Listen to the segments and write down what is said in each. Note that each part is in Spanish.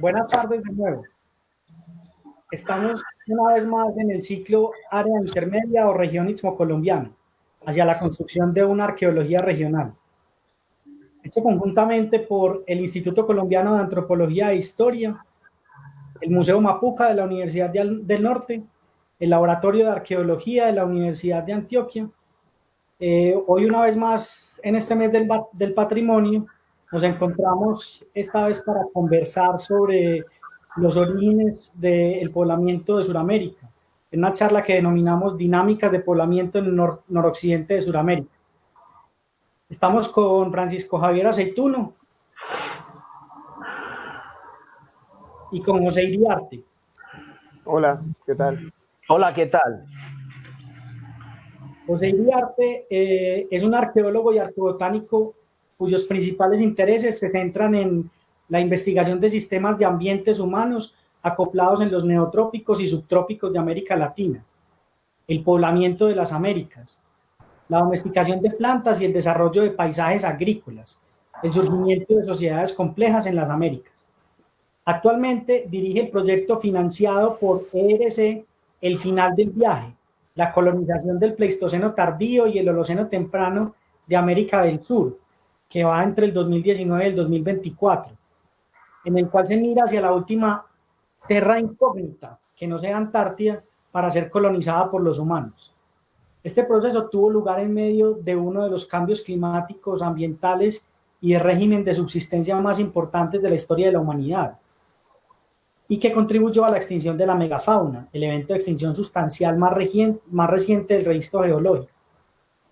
Buenas tardes de nuevo. Estamos una vez más en el ciclo Área Intermedia o Región Istmo-Colombiana, hacia la construcción de una arqueología regional, hecho conjuntamente por el Instituto Colombiano de Antropología e Historia, el Museo Mapuca de la Universidad del Norte, el Laboratorio de Arqueología de la Universidad de Antioquia. Hoy, una vez más, en este mes del patrimonio, nos encontramos esta vez para conversar sobre los orígenes del poblamiento de Sudamérica, en una charla que denominamos Dinámicas de poblamiento en el noroccidente de Sudamérica. Estamos con Francisco Javier Aceituno y con José Iriarte. Hola, ¿qué tal? Hola, ¿qué tal? José Iriarte es un arqueólogo y arqueobotánico cuyos principales intereses se centran en la investigación de sistemas de ambientes humanos acoplados en los neotrópicos y subtrópicos de América Latina, el poblamiento de las Américas, la domesticación de plantas y el desarrollo de paisajes agrícolas, el surgimiento de sociedades complejas en las Américas. Actualmente dirige el proyecto financiado por ERC El Final del Viaje, la colonización del Pleistoceno tardío y el Holoceno temprano de América del Sur, que va entre el 2019 y el 2024, en el cual se mira hacia la última terra incógnita, que no sea Antártida, para ser colonizada por los humanos. Este proceso tuvo lugar en medio de uno de los cambios climáticos, ambientales y de régimen de subsistencia más importantes de la historia de la humanidad, y que contribuyó a la extinción de la megafauna, el evento de extinción sustancial más reciente del registro geológico,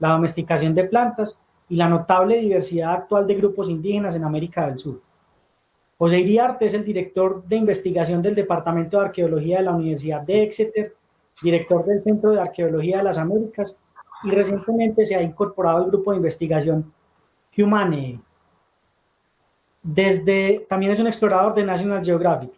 la domesticación de plantas y la notable diversidad actual de grupos indígenas en América del Sur. José Iriarte es el director de investigación del Departamento de Arqueología de la Universidad de Exeter, director del Centro de Arqueología de las Américas y recientemente se ha incorporado al grupo de investigación Humane. También es un explorador de National Geographic.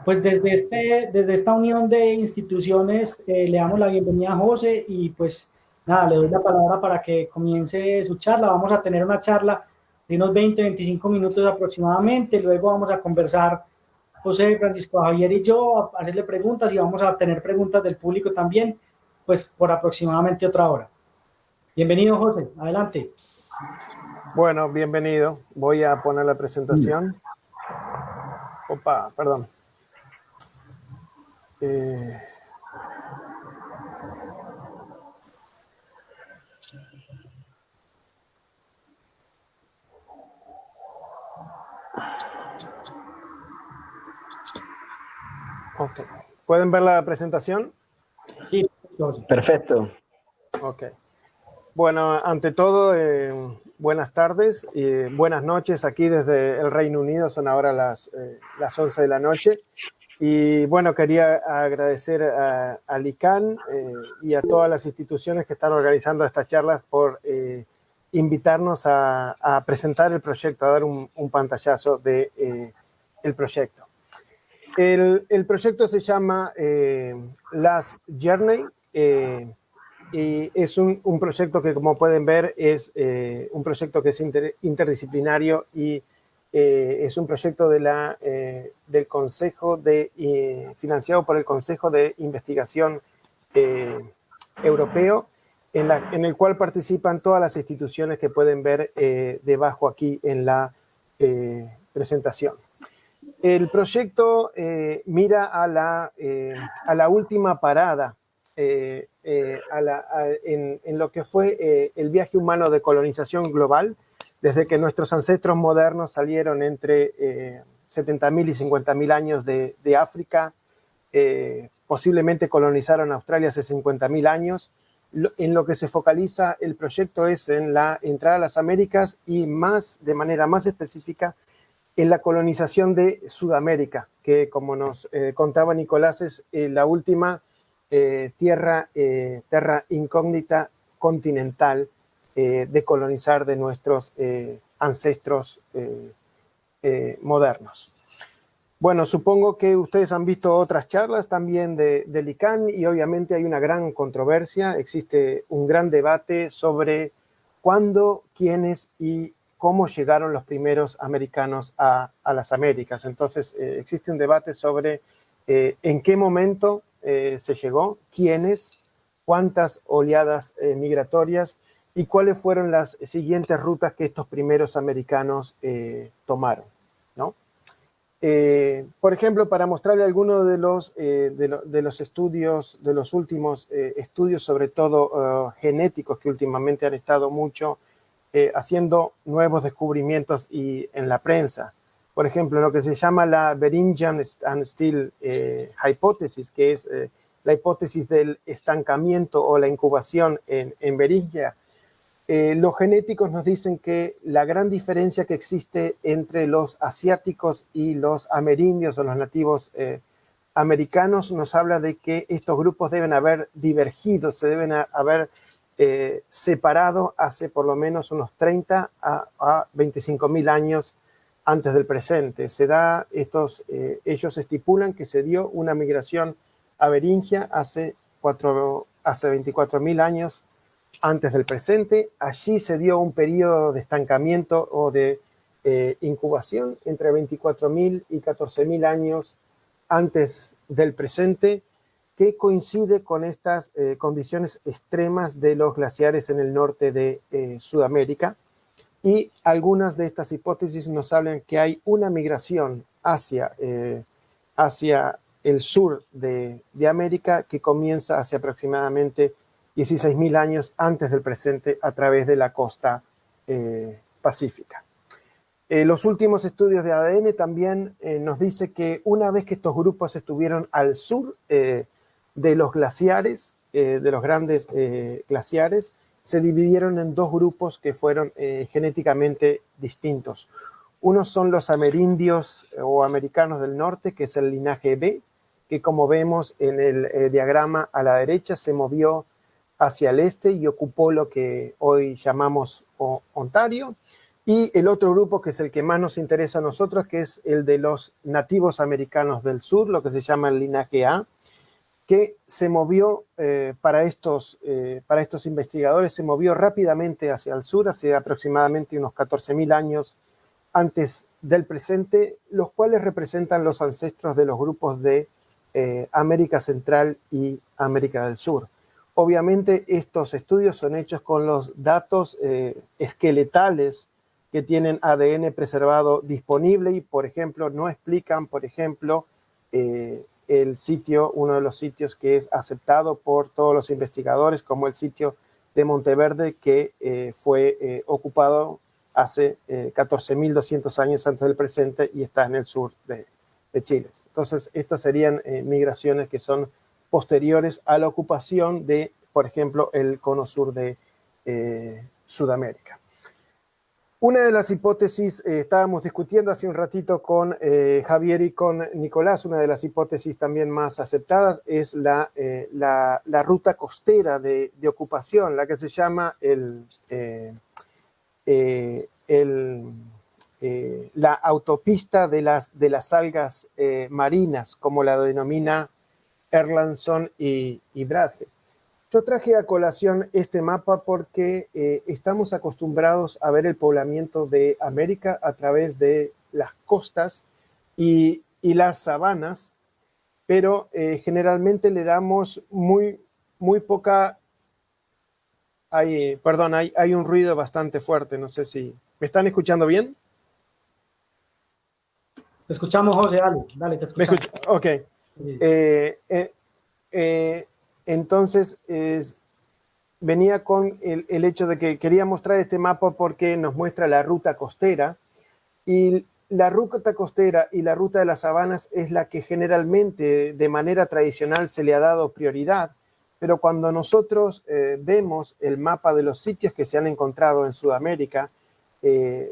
Pues desde esta unión de instituciones le damos la bienvenida a José y pues nada, le doy la palabra para que comience su charla. Vamos a tener una charla de unos 20-25 minutos aproximadamente, luego vamos a conversar José, Francisco Javier y yo, a hacerle preguntas y vamos a tener preguntas del público también, pues por aproximadamente otra hora. Bienvenido José, adelante. Bueno, bienvenido. Voy a poner la presentación. Opa, perdón. Ok. ¿Pueden ver la presentación? Sí, perfecto. Ok. Bueno, ante todo, buenas tardes y buenas noches aquí desde el Reino Unido. Son ahora las 11 de la noche. Y bueno, quería agradecer a LICAN y a todas las instituciones que están organizando estas charlas por invitarnos a presentar el proyecto, a dar un pantallazo de el proyecto. El proyecto se llama Last Journey y es un proyecto que, como pueden ver, es un proyecto que es interdisciplinario y es un proyecto del Consejo financiado por el Consejo de Investigación Europeo, en el cual participan todas las instituciones que pueden ver debajo aquí en la presentación. El proyecto mira a la última parada en lo que fue el viaje humano de colonización global, desde que nuestros ancestros modernos salieron entre 70.000 y 50.000 años de África, posiblemente colonizaron Australia hace 50.000 años. En lo que se focaliza el proyecto es en la entrada a las Américas y de manera más específica en la colonización de Sudamérica, que como nos contaba Nicolás es la última terra incógnita continental de colonizar de nuestros ancestros modernos. Bueno, supongo que ustedes han visto otras charlas también de LICAN y obviamente hay una gran controversia, existe un gran debate sobre cuándo, quiénes y cómo llegaron los primeros americanos a las Américas. Entonces, existe un debate sobre en qué momento se llegó, quiénes, cuántas oleadas migratorias y cuáles fueron las siguientes rutas que estos primeros americanos tomaron, ¿no? Por ejemplo, para mostrarle algunos de los estudios, de los últimos estudios, sobre todo genéticos, que últimamente han estado mucho haciendo nuevos descubrimientos y en la prensa. Por ejemplo, lo que se llama la Beringian and Still Hypothesis, que es la hipótesis del estancamiento o la incubación en Beringia. Los genéticos nos dicen que la gran diferencia que existe entre los asiáticos y los amerindios o los nativos americanos nos habla de que estos grupos deben haber divergido, se deben haber separado hace por lo menos unos 30 a 25.000 años antes del presente. Ellos estipulan que se dio una migración amerindia hace 24.000 años antes del presente. Allí se dio un periodo de estancamiento o de incubación entre 24.000 y 14.000 años antes del presente, que coincide con estas condiciones extremas de los glaciares en el norte de Sudamérica. Y algunas de estas hipótesis nos hablan que hay una migración hacia el sur de América que comienza hacia aproximadamente 16.000 años antes del presente a través de la costa pacífica. Los últimos estudios de ADN también nos dice que una vez que estos grupos estuvieron al sur de los glaciares, de los grandes glaciares, se dividieron en dos grupos que fueron genéticamente distintos. Unos son los amerindios o americanos del norte, que es el linaje B, que como vemos en el diagrama a la derecha se movió hacia el este y ocupó lo que hoy llamamos Ontario. Y el otro grupo, que es el que más nos interesa a nosotros, que es el de los nativos americanos del sur, lo que se llama el linaje A, que se movió para estos investigadores, se movió rápidamente hacia el sur, hace aproximadamente unos 14.000 años antes del presente, los cuales representan los ancestros de los grupos de América Central y América del Sur. Obviamente estos estudios son hechos con los datos esqueletales que tienen ADN preservado disponible y, por ejemplo, no explican, por ejemplo, el sitio, uno de los sitios que es aceptado por todos los investigadores, como el sitio de Monteverde, que fue ocupado hace 14.200 años antes del presente y está en el sur de Chile. Entonces, estas serían migraciones que son posteriores a la ocupación de, por ejemplo, el cono sur de Sudamérica. Una de las hipótesis, estábamos discutiendo hace un ratito con Javier y con Nicolás, una de las hipótesis también más aceptadas es la ruta costera de ocupación, la que se llama la autopista de las algas marinas, como la denomina Erlandson y Bradley. Yo traje a colación este mapa porque estamos acostumbrados a ver el poblamiento de América a través de las costas y las sabanas, pero generalmente le damos muy poca... Hay un ruido bastante fuerte, no sé si... ¿Me están escuchando bien? Te escuchamos, José, dale, te escuchamos. Ok. Entonces, venía con el hecho de que quería mostrar este mapa porque nos muestra la ruta costera y la ruta costera y la ruta de las sabanas es la que generalmente de manera tradicional se le ha dado prioridad, pero cuando nosotros vemos el mapa de los sitios que se han encontrado en Sudamérica,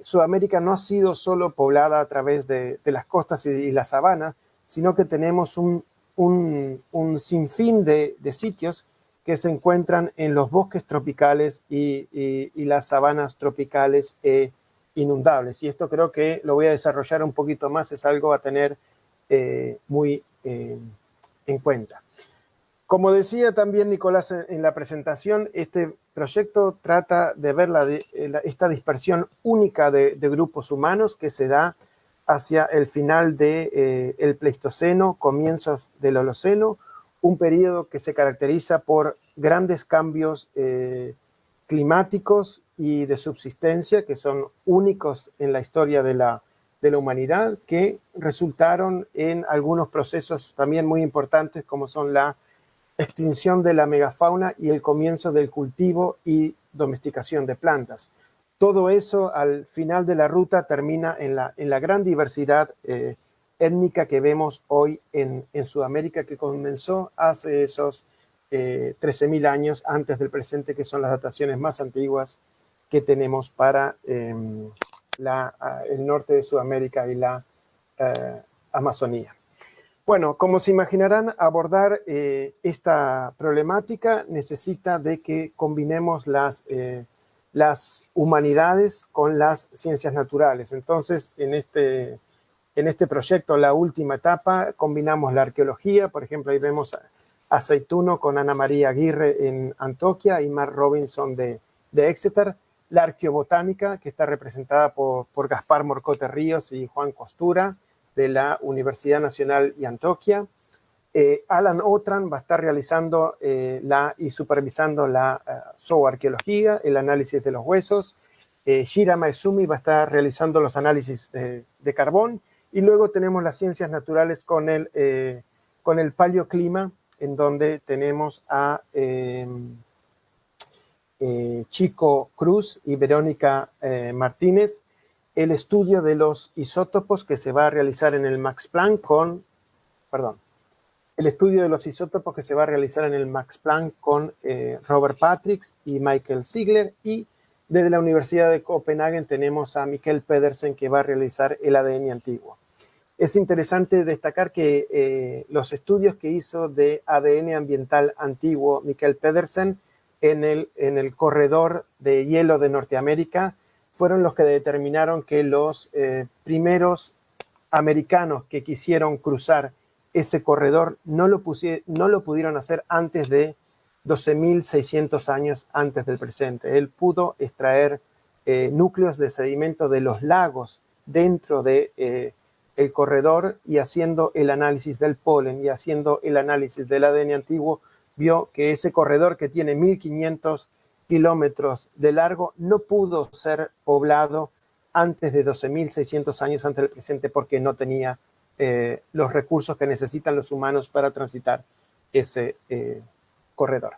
Sudamérica no ha sido solo poblada a través de las costas y las sabanas, sino que tenemos un sinfín de sitios que se encuentran en los bosques tropicales y las sabanas tropicales e inundables. Y esto creo que lo voy a desarrollar un poquito más, es algo a tener muy en cuenta. Como decía también Nicolás en la presentación, este proyecto trata de ver esta dispersión única de grupos humanos que se da hacia el final del Pleistoceno, comienzos del Holoceno, un periodo que se caracteriza por grandes cambios climáticos y de subsistencia que son únicos en la historia de la humanidad, que resultaron en algunos procesos también muy importantes como son la extinción de la megafauna y el comienzo del cultivo y domesticación de plantas. Todo eso al final de la ruta termina en la gran diversidad étnica que vemos hoy en Sudamérica, que comenzó hace esos 13.000 años antes del presente, que son las dataciones más antiguas que tenemos para el norte de Sudamérica y la Amazonía. Bueno, como se imaginarán, abordar esta problemática necesita de que combinemos las humanidades con las ciencias naturales. Entonces, en este proyecto, la última etapa, combinamos la arqueología. Por ejemplo, ahí vemos a Seituno con Ana María Aguirre en Antioquia y Mark Robinson de Exeter. La arqueobotánica, que está representada por Gaspar Morcote Ríos y Juan Costura, de la Universidad Nacional de Antioquia. Alan Otran va a estar realizando y supervisando la zooarqueología, el análisis de los huesos. Shira Maezumi va a estar realizando los análisis de carbón. Y luego tenemos las ciencias naturales con el paleoclima, en donde tenemos a Chico Cruz y Verónica Martínez, el estudio de los isótopos que se va a realizar en el Max Planck el estudio de los isótopos que se va a realizar en el Max Planck con Robert Patrick y Michael Ziegler, y desde la Universidad de Copenhague tenemos a Mikkel Pedersen, que va a realizar el ADN antiguo. Es interesante destacar que los estudios que hizo de ADN ambiental antiguo Mikkel Pedersen en el corredor de hielo de Norteamérica fueron los que determinaron que los primeros americanos que quisieron cruzar ese corredor no lo pudieron hacer antes de 12.600 años antes del presente. Él pudo extraer núcleos de sedimento de los lagos dentro de el corredor, y haciendo el análisis del polen y haciendo el análisis del ADN antiguo, vio que ese corredor, que tiene 1.500 kilómetros de largo, no pudo ser poblado antes de 12.600 años antes del presente, porque no tenía los recursos que necesitan los humanos para transitar ese corredor.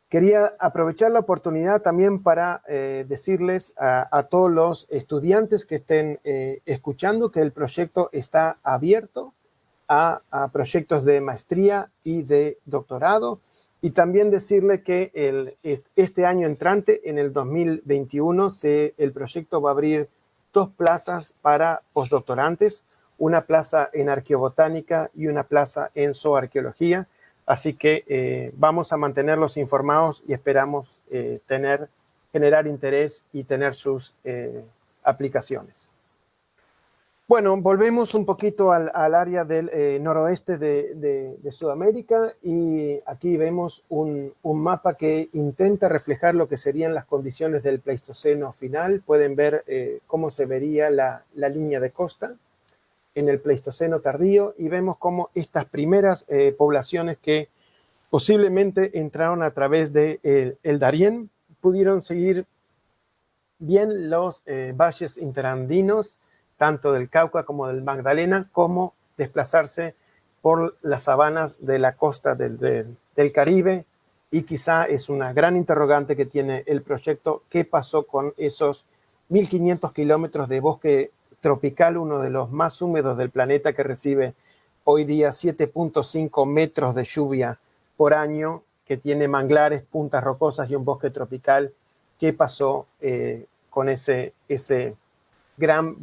Quería aprovechar la oportunidad también para decirles a todos los estudiantes que estén escuchando que el proyecto está abierto a proyectos de maestría y de doctorado, y también decirle que este año entrante, en el 2021, el proyecto va a abrir 2 plazas para postdoctorantes, una plaza en arqueobotánica y una plaza en zooarqueología. Así que vamos a mantenerlos informados y esperamos generar interés y tener sus aplicaciones. Bueno, volvemos un poquito al área del noroeste de Sudamérica, y aquí vemos un mapa que intenta reflejar lo que serían las condiciones del Pleistoceno final. Pueden ver cómo se vería la línea de costa en el Pleistoceno tardío, y vemos cómo estas primeras poblaciones que posiblemente entraron a través de el Darién pudieron seguir bien los valles interandinos, tanto del Cauca como del Magdalena, como desplazarse por las sabanas de la costa del Caribe. Y quizá es una gran interrogante que tiene el proyecto: ¿qué pasó con esos 1.500 kilómetros de bosque tropical, uno de los más húmedos del planeta, que recibe hoy día 7.5 metros de lluvia por año, que tiene manglares, puntas rocosas y un bosque tropical? ¿Qué pasó con ese gran,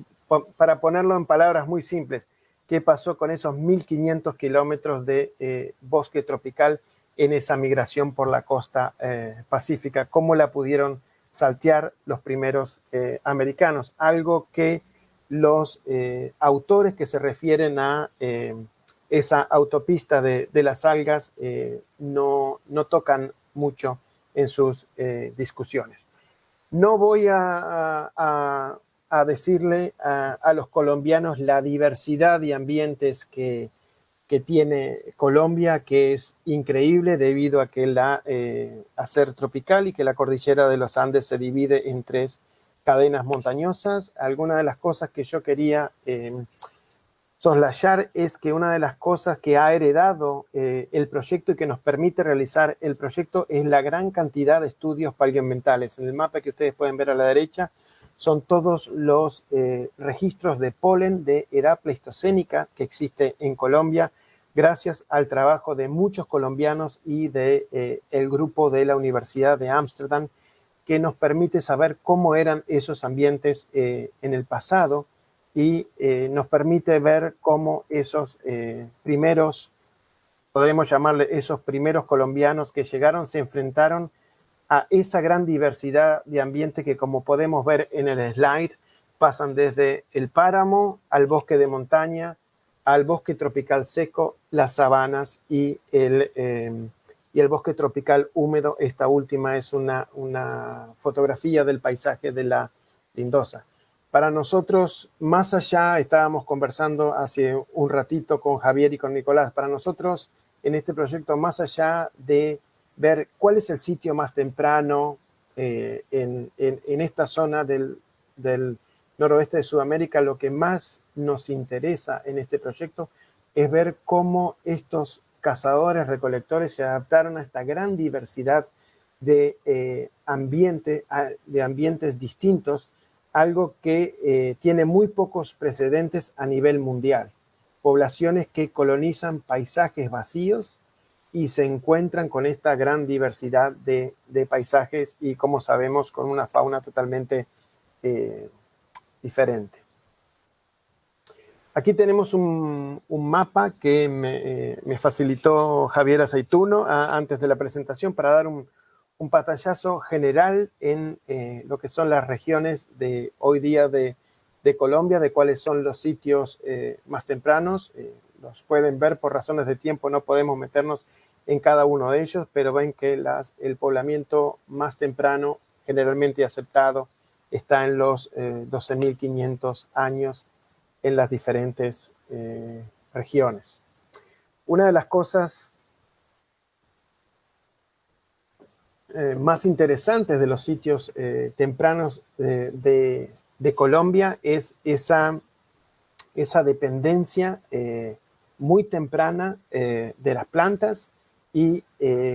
para ponerlo en palabras muy simples, qué pasó con esos 1.500 kilómetros de bosque tropical en esa migración por la costa pacífica? ¿Cómo la pudieron saltear los primeros americanos? Algo que los autores que se refieren a esa autopista de las algas no tocan mucho en sus discusiones. No voy a decirle a los colombianos la diversidad de ambientes que tiene Colombia, que es increíble debido a que a ser tropical y que la cordillera de los Andes se divide en 3 cadenas montañosas. Algunas de las cosas que yo quería soslayar es que una de las cosas que ha heredado el proyecto y que nos permite realizar el proyecto es la gran cantidad de estudios paleoambientales. En el mapa que ustedes pueden ver a la derecha son todos los registros de polen de edad pleistocénica que existe en Colombia, gracias al trabajo de muchos colombianos y de el grupo de la Universidad de Ámsterdam, que nos permite saber cómo eran esos ambientes en el pasado y nos permite ver cómo esos primeros, podemos llamarle esos primeros colombianos que llegaron, se enfrentaron a esa gran diversidad de ambiente que, como podemos ver en el slide, pasan desde el páramo al bosque de montaña, al bosque tropical seco, las sabanas y el bosque tropical húmedo. Esta última es una fotografía del paisaje de la Lindosa. Para nosotros, más allá, estábamos conversando hace un ratito con Javier y con Nicolás, para nosotros en este proyecto, más allá de ver cuál es el sitio más temprano en esta zona del noroeste de Sudamérica, lo que más nos interesa en este proyecto es ver cómo estos cazadores, recolectores se adaptaron a esta gran diversidad de ambientes distintos, algo que tiene muy pocos precedentes a nivel mundial. Poblaciones que colonizan paisajes vacíos y se encuentran con esta gran diversidad de paisajes y, como sabemos, con una fauna totalmente diferente. Aquí tenemos un mapa que me facilitó Javier Aceituno antes de la presentación para dar un pantallazo general en lo que son las regiones de hoy día de Colombia, de cuáles son los sitios más tempranos. Los pueden ver, por razones de tiempo no podemos meternos en cada uno de ellos, pero ven que el poblamiento más temprano, generalmente aceptado, está en los 12.500 años en las diferentes regiones. Una de las cosas más interesantes de los sitios tempranos de Colombia es esa dependencia muy temprana de las plantas y,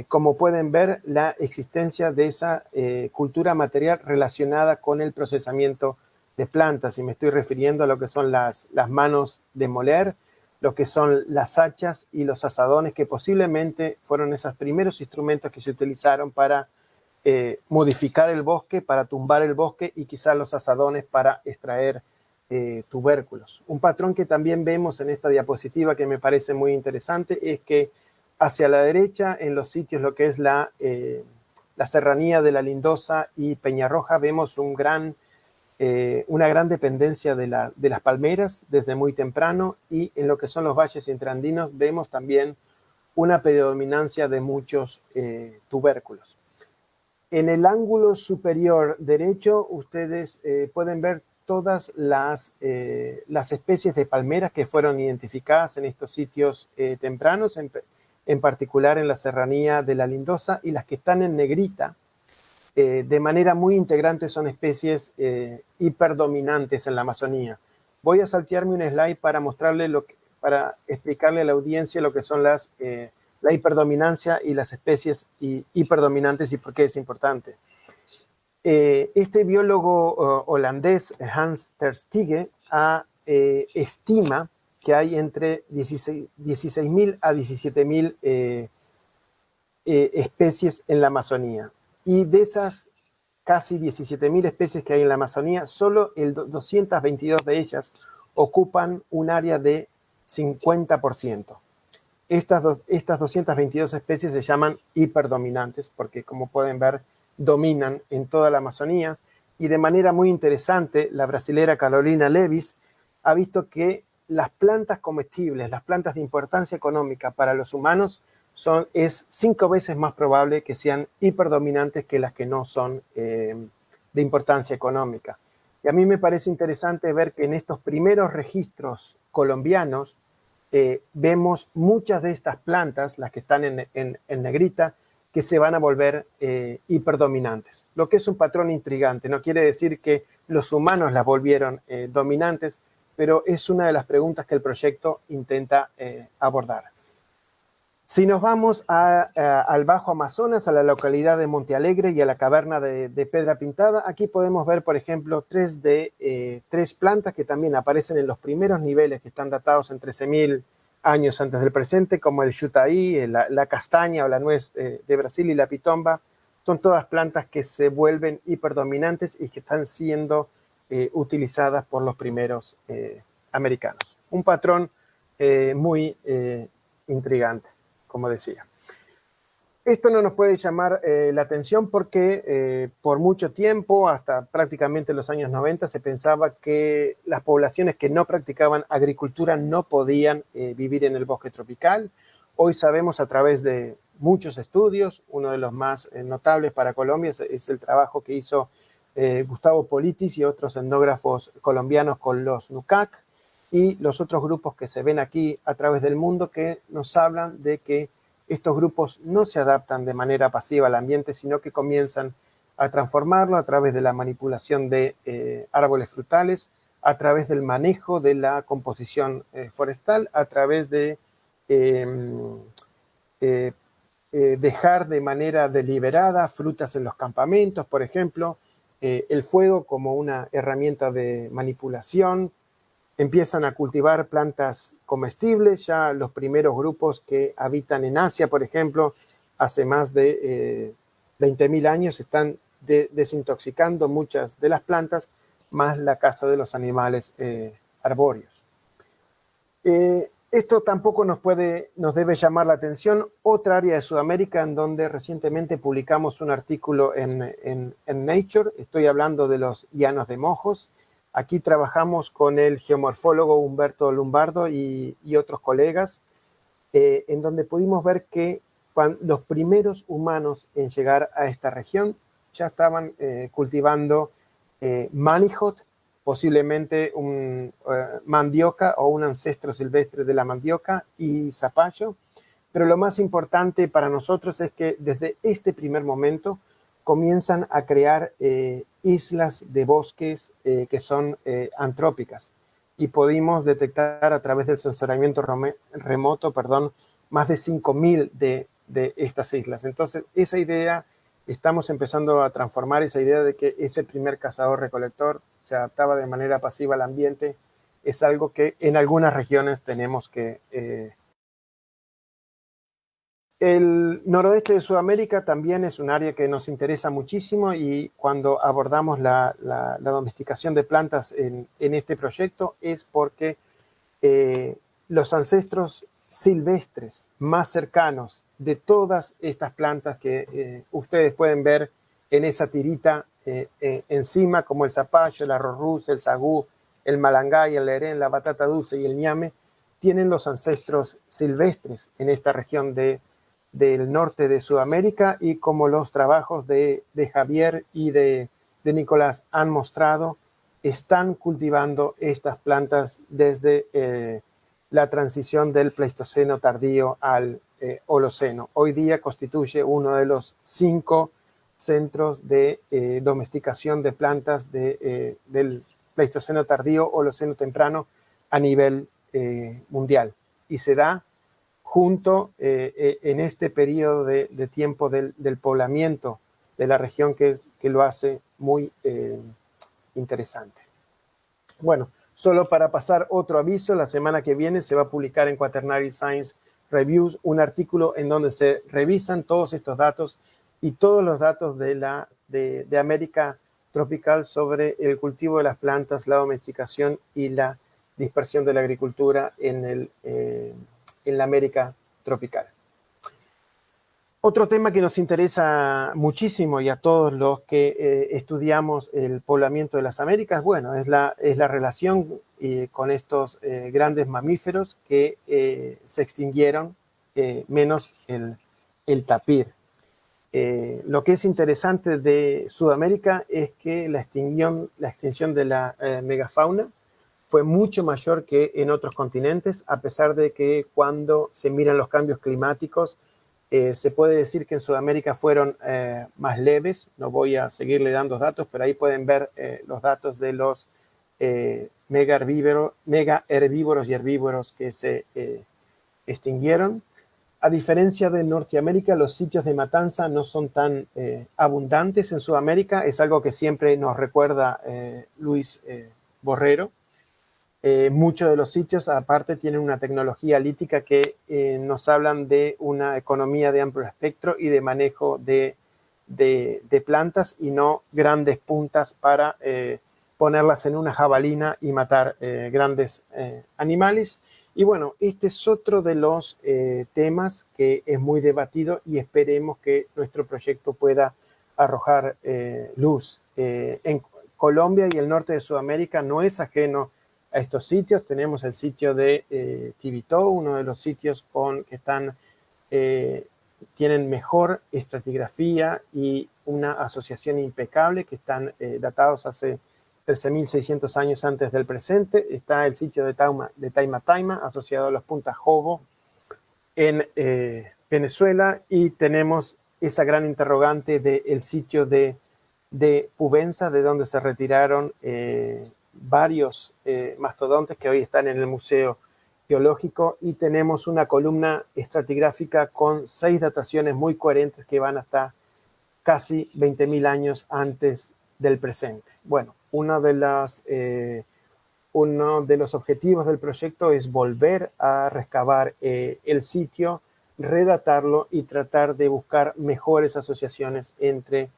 como pueden ver, la existencia de esa cultura material relacionada con el procesamiento de plantas, y me estoy refiriendo a lo que son las manos de moler, lo que son las hachas y los azadones, que posiblemente fueron esos primeros instrumentos que se utilizaron para modificar el bosque, para tumbar el bosque, y quizás los azadones para extraer tubérculos. Un patrón que también vemos en esta diapositiva que me parece muy interesante es que hacia la derecha, en los sitios lo que es la serranía de la Lindosa y Peñarroja, vemos una gran dependencia de las palmeras desde muy temprano, y en lo que son los valles interandinos vemos también una predominancia de muchos tubérculos. En el ángulo superior derecho ustedes pueden ver todas las especies de palmeras que fueron identificadas en estos sitios tempranos, en particular en la serranía de la Lindosa, y las que están en negrita de manera muy integrante son especies hiperdominantes en la Amazonía. Voy a saltearme un slide para mostrarle para explicarle a la audiencia lo que son la hiperdominancia y las especies hiperdominantes y por qué es importante. Este biólogo holandés, Hans ter Steege, estima que hay entre 16.000 a 17.000 especies en la Amazonía. Y de esas casi 17.000 especies que hay en la Amazonía, solo 222 de ellas ocupan un área de 50%. Estas 222 especies se llaman hiperdominantes porque, como pueden ver, dominan en toda la Amazonía, y de manera muy interesante la brasilera Carolina Levis ha visto que las plantas comestibles, las plantas de importancia económica para los humanos, es 5 veces más probable que sean hiperdominantes que las que no son de importancia económica. Y a mí me parece interesante ver que en estos primeros registros colombianos vemos muchas de estas plantas, las que están en negrita, que se van a volver hiperdominantes, lo que es un patrón intrigante. No quiere decir que los humanos las volvieron dominantes, pero es una de las preguntas que el proyecto intenta abordar. Si nos vamos al Bajo Amazonas, a la localidad de Monte Alegre y a la caverna de Pedra Pintada, aquí podemos ver, por ejemplo, tres plantas que también aparecen en los primeros niveles que están datados en 13.000 años antes del presente, como el yutaí, la castaña o la nuez de Brasil y la pitomba. Son todas plantas que se vuelven hiperdominantes y que están siendo utilizadas por los primeros americanos. Un patrón muy intrigante, como decía. Esto no nos puede llamar la atención porque por mucho tiempo, hasta prácticamente los años 90, se pensaba que las poblaciones que no practicaban agricultura no podían vivir en el bosque tropical. Hoy sabemos a través de muchos estudios, uno de los más notables para Colombia es el trabajo que hizo Gustavo Politis y otros etnógrafos colombianos con los NUCAC y los otros grupos que se ven aquí a través del mundo que nos hablan de que estos grupos no se adaptan de manera pasiva al ambiente, sino que comienzan a transformarlo a través de la manipulación de árboles frutales, a través del manejo de la composición forestal, a través de dejar de manera deliberada frutas en los campamentos, por ejemplo, el fuego como una herramienta de manipulación. Empiezan a cultivar plantas comestibles, ya los primeros grupos que habitan en Asia, por ejemplo, hace más de 20.000 años, están desintoxicando muchas de las plantas, más la caza de los animales arbóreos. Esto tampoco nos debe llamar la atención. Otra área de Sudamérica en donde recientemente publicamos un artículo en Nature, estoy hablando de los llanos de Mojos. Aquí trabajamos con el geomorfólogo Humberto Lombardo y otros colegas, en donde pudimos ver que los primeros humanos en llegar a esta región ya estaban cultivando manijot, posiblemente mandioca o un ancestro silvestre de la mandioca y zapallo. Pero lo más importante para nosotros es que desde este primer momento comienzan a crear islas de bosques que son antrópicas y pudimos detectar a través del sensoriamiento remoto, más de 5.000 de estas islas. Entonces, esa idea, estamos empezando a transformar esa idea de que ese primer cazador-recolector se adaptaba de manera pasiva al ambiente, es algo que en algunas regiones tenemos que el noroeste de Sudamérica también es un área que nos interesa muchísimo y cuando abordamos la domesticación de plantas en este proyecto es porque los ancestros silvestres más cercanos de todas estas plantas que ustedes pueden ver en esa tirita encima, como el zapallo, el arroz ruso, el sagú, el malangay, el lerén, la batata dulce y el ñame, tienen los ancestros silvestres en esta región del norte de Sudamérica y como los trabajos de Javier y de Nicolás han mostrado, están cultivando estas plantas desde la transición del Pleistoceno tardío al Holoceno. Hoy día constituye uno de los 5 centros de domesticación de plantas del Pleistoceno tardío, Holoceno temprano a nivel mundial. Y se da junto en este periodo de tiempo del poblamiento de la región que lo hace muy interesante. Bueno, solo para pasar otro aviso, la semana que viene se va a publicar en Quaternary Science Reviews un artículo en donde se revisan todos estos datos y todos los datos de América tropical sobre el cultivo de las plantas, la domesticación y la dispersión de la agricultura en la América tropical. Otro tema que nos interesa muchísimo y a todos los que estudiamos el poblamiento de las Américas, bueno, es la relación con estos grandes mamíferos que se extinguieron, menos el tapir. Lo que es interesante de Sudamérica es que la extinción de la megafauna fue mucho mayor que en otros continentes, a pesar de que cuando se miran los cambios climáticos, se puede decir que en Sudamérica fueron más leves. No voy a seguirle dando datos, pero ahí pueden ver los datos de los mega herbívoros y herbívoros que se extinguieron. A diferencia de Norteamérica, los sitios de matanza no son tan abundantes en Sudamérica. Es algo que siempre nos recuerda Luis Borrero. Muchos de los sitios, aparte, tienen una tecnología lítica que nos hablan de una economía de amplio espectro y de manejo de plantas y no grandes puntas para ponerlas en una jabalina y matar grandes animales. Y bueno, este es otro de los temas que es muy debatido y esperemos que nuestro proyecto pueda arrojar luz. En Colombia y el norte de Sudamérica no es ajeno a estos sitios. Tenemos el sitio de Tibito, uno de los sitios que tienen mejor estratigrafía y una asociación impecable, que están datados hace 13.600 años antes del presente. Está el sitio de Taima Taima, asociado a los Punta Jobo en Venezuela, y tenemos esa gran interrogante del sitio de Pubenza, de donde se retiraron varios mastodontes que hoy están en el Museo Geológico, y tenemos una columna estratigráfica con 6 dataciones muy coherentes que van hasta casi 20.000 años antes del presente. Bueno, uno de los objetivos del proyecto es volver a recabar el sitio, redatarlo y tratar de buscar mejores asociaciones entre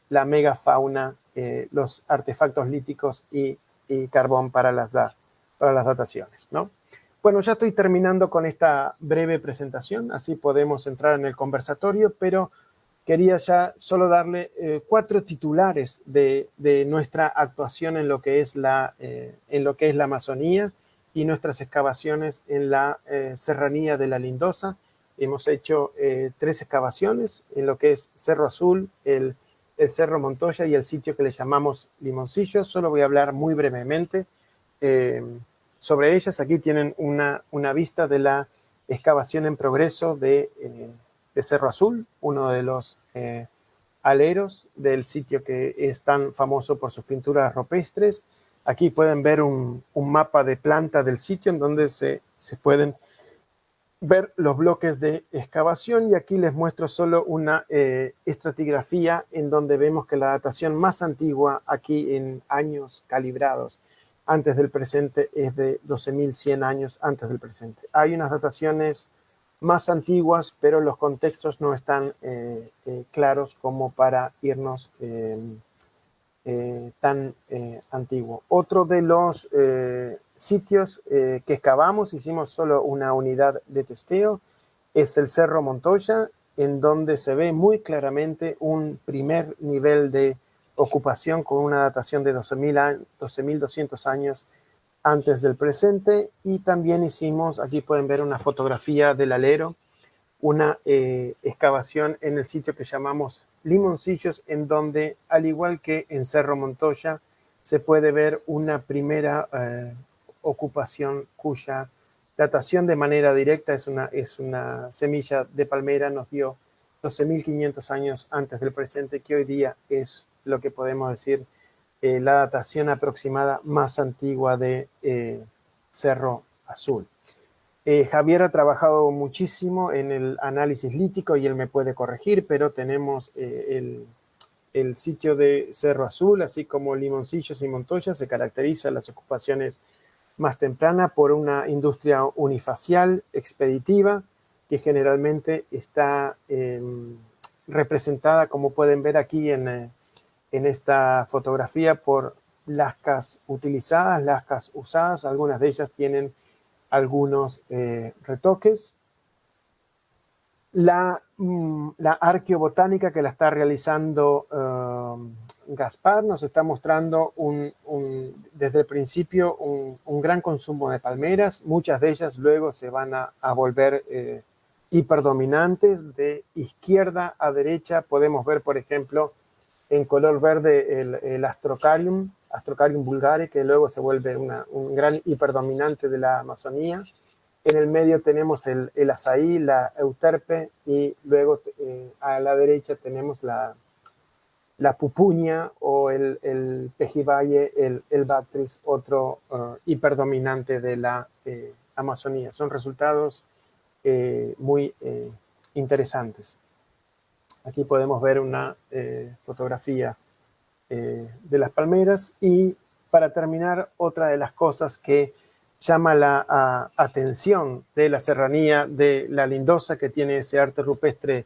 la megafauna, los artefactos líticos y carbón para las dataciones, ¿no? Bueno, ya estoy terminando con esta breve presentación, así podemos entrar en el conversatorio, pero quería ya solo darle 4 titulares de nuestra actuación en lo que es la Amazonía y nuestras excavaciones en la serranía de la Lindosa. Hemos hecho 3 excavaciones en lo que es Cerro Azul, el Cerro Montoya y el sitio que le llamamos Limoncillo. Solo voy a hablar muy brevemente sobre ellas. Aquí tienen una vista de la excavación en progreso de Cerro Azul, uno de los aleros del sitio que es tan famoso por sus pinturas rupestres. Aquí pueden ver un mapa de planta del sitio en donde se pueden ver los bloques de excavación, y aquí les muestro solo una estratigrafía en donde vemos que la datación más antigua aquí en años calibrados antes del presente es de 12.100 años antes del presente. Hay unas dataciones más antiguas, pero los contextos no están claros como para irnos tan antiguo. Otro de los sitios que excavamos, hicimos solo una unidad de testeo, es el Cerro Montoya, en donde se ve muy claramente un primer nivel de ocupación con una datación de 12.200 años antes del presente. Y también hicimos, aquí pueden ver una fotografía del alero, una excavación en el sitio que llamamos Limoncillos, en donde, al igual que en Cerro Montoya, se puede ver una primera ocupación cuya datación de manera directa es una semilla de palmera, nos dio 12.500 años antes del presente, que hoy día es lo que podemos decir la datación aproximada más antigua de Cerro Azul. Javier ha trabajado muchísimo en el análisis lítico y él me puede corregir, pero tenemos el sitio de Cerro Azul, así como Limoncillos y Montoya, se caracteriza las ocupaciones más tempranas por una industria unifacial, expeditiva, que generalmente está representada, como pueden ver aquí en esta fotografía, por lascas utilizadas, lascas usadas. Algunas de ellas tienen algunos retoques. La arqueobotánica que la está realizando Gaspar nos está mostrando desde el principio un gran consumo de palmeras. Muchas de ellas luego se van a volver hiperdominantes. De izquierda a derecha podemos ver, por ejemplo, en color verde el Astrocarium vulgare, que luego se vuelve un gran hiperdominante de la Amazonía. En el medio tenemos el azaí, la euterpe, y luego a la derecha tenemos la pupuña o el pejibaye, el bactris, otro hiperdominante de la Amazonía. Son resultados muy interesantes. Aquí podemos ver una fotografía de las palmeras. Y para terminar, otra de las cosas que llama la atención de la serranía de la Lindosa, que tiene ese arte rupestre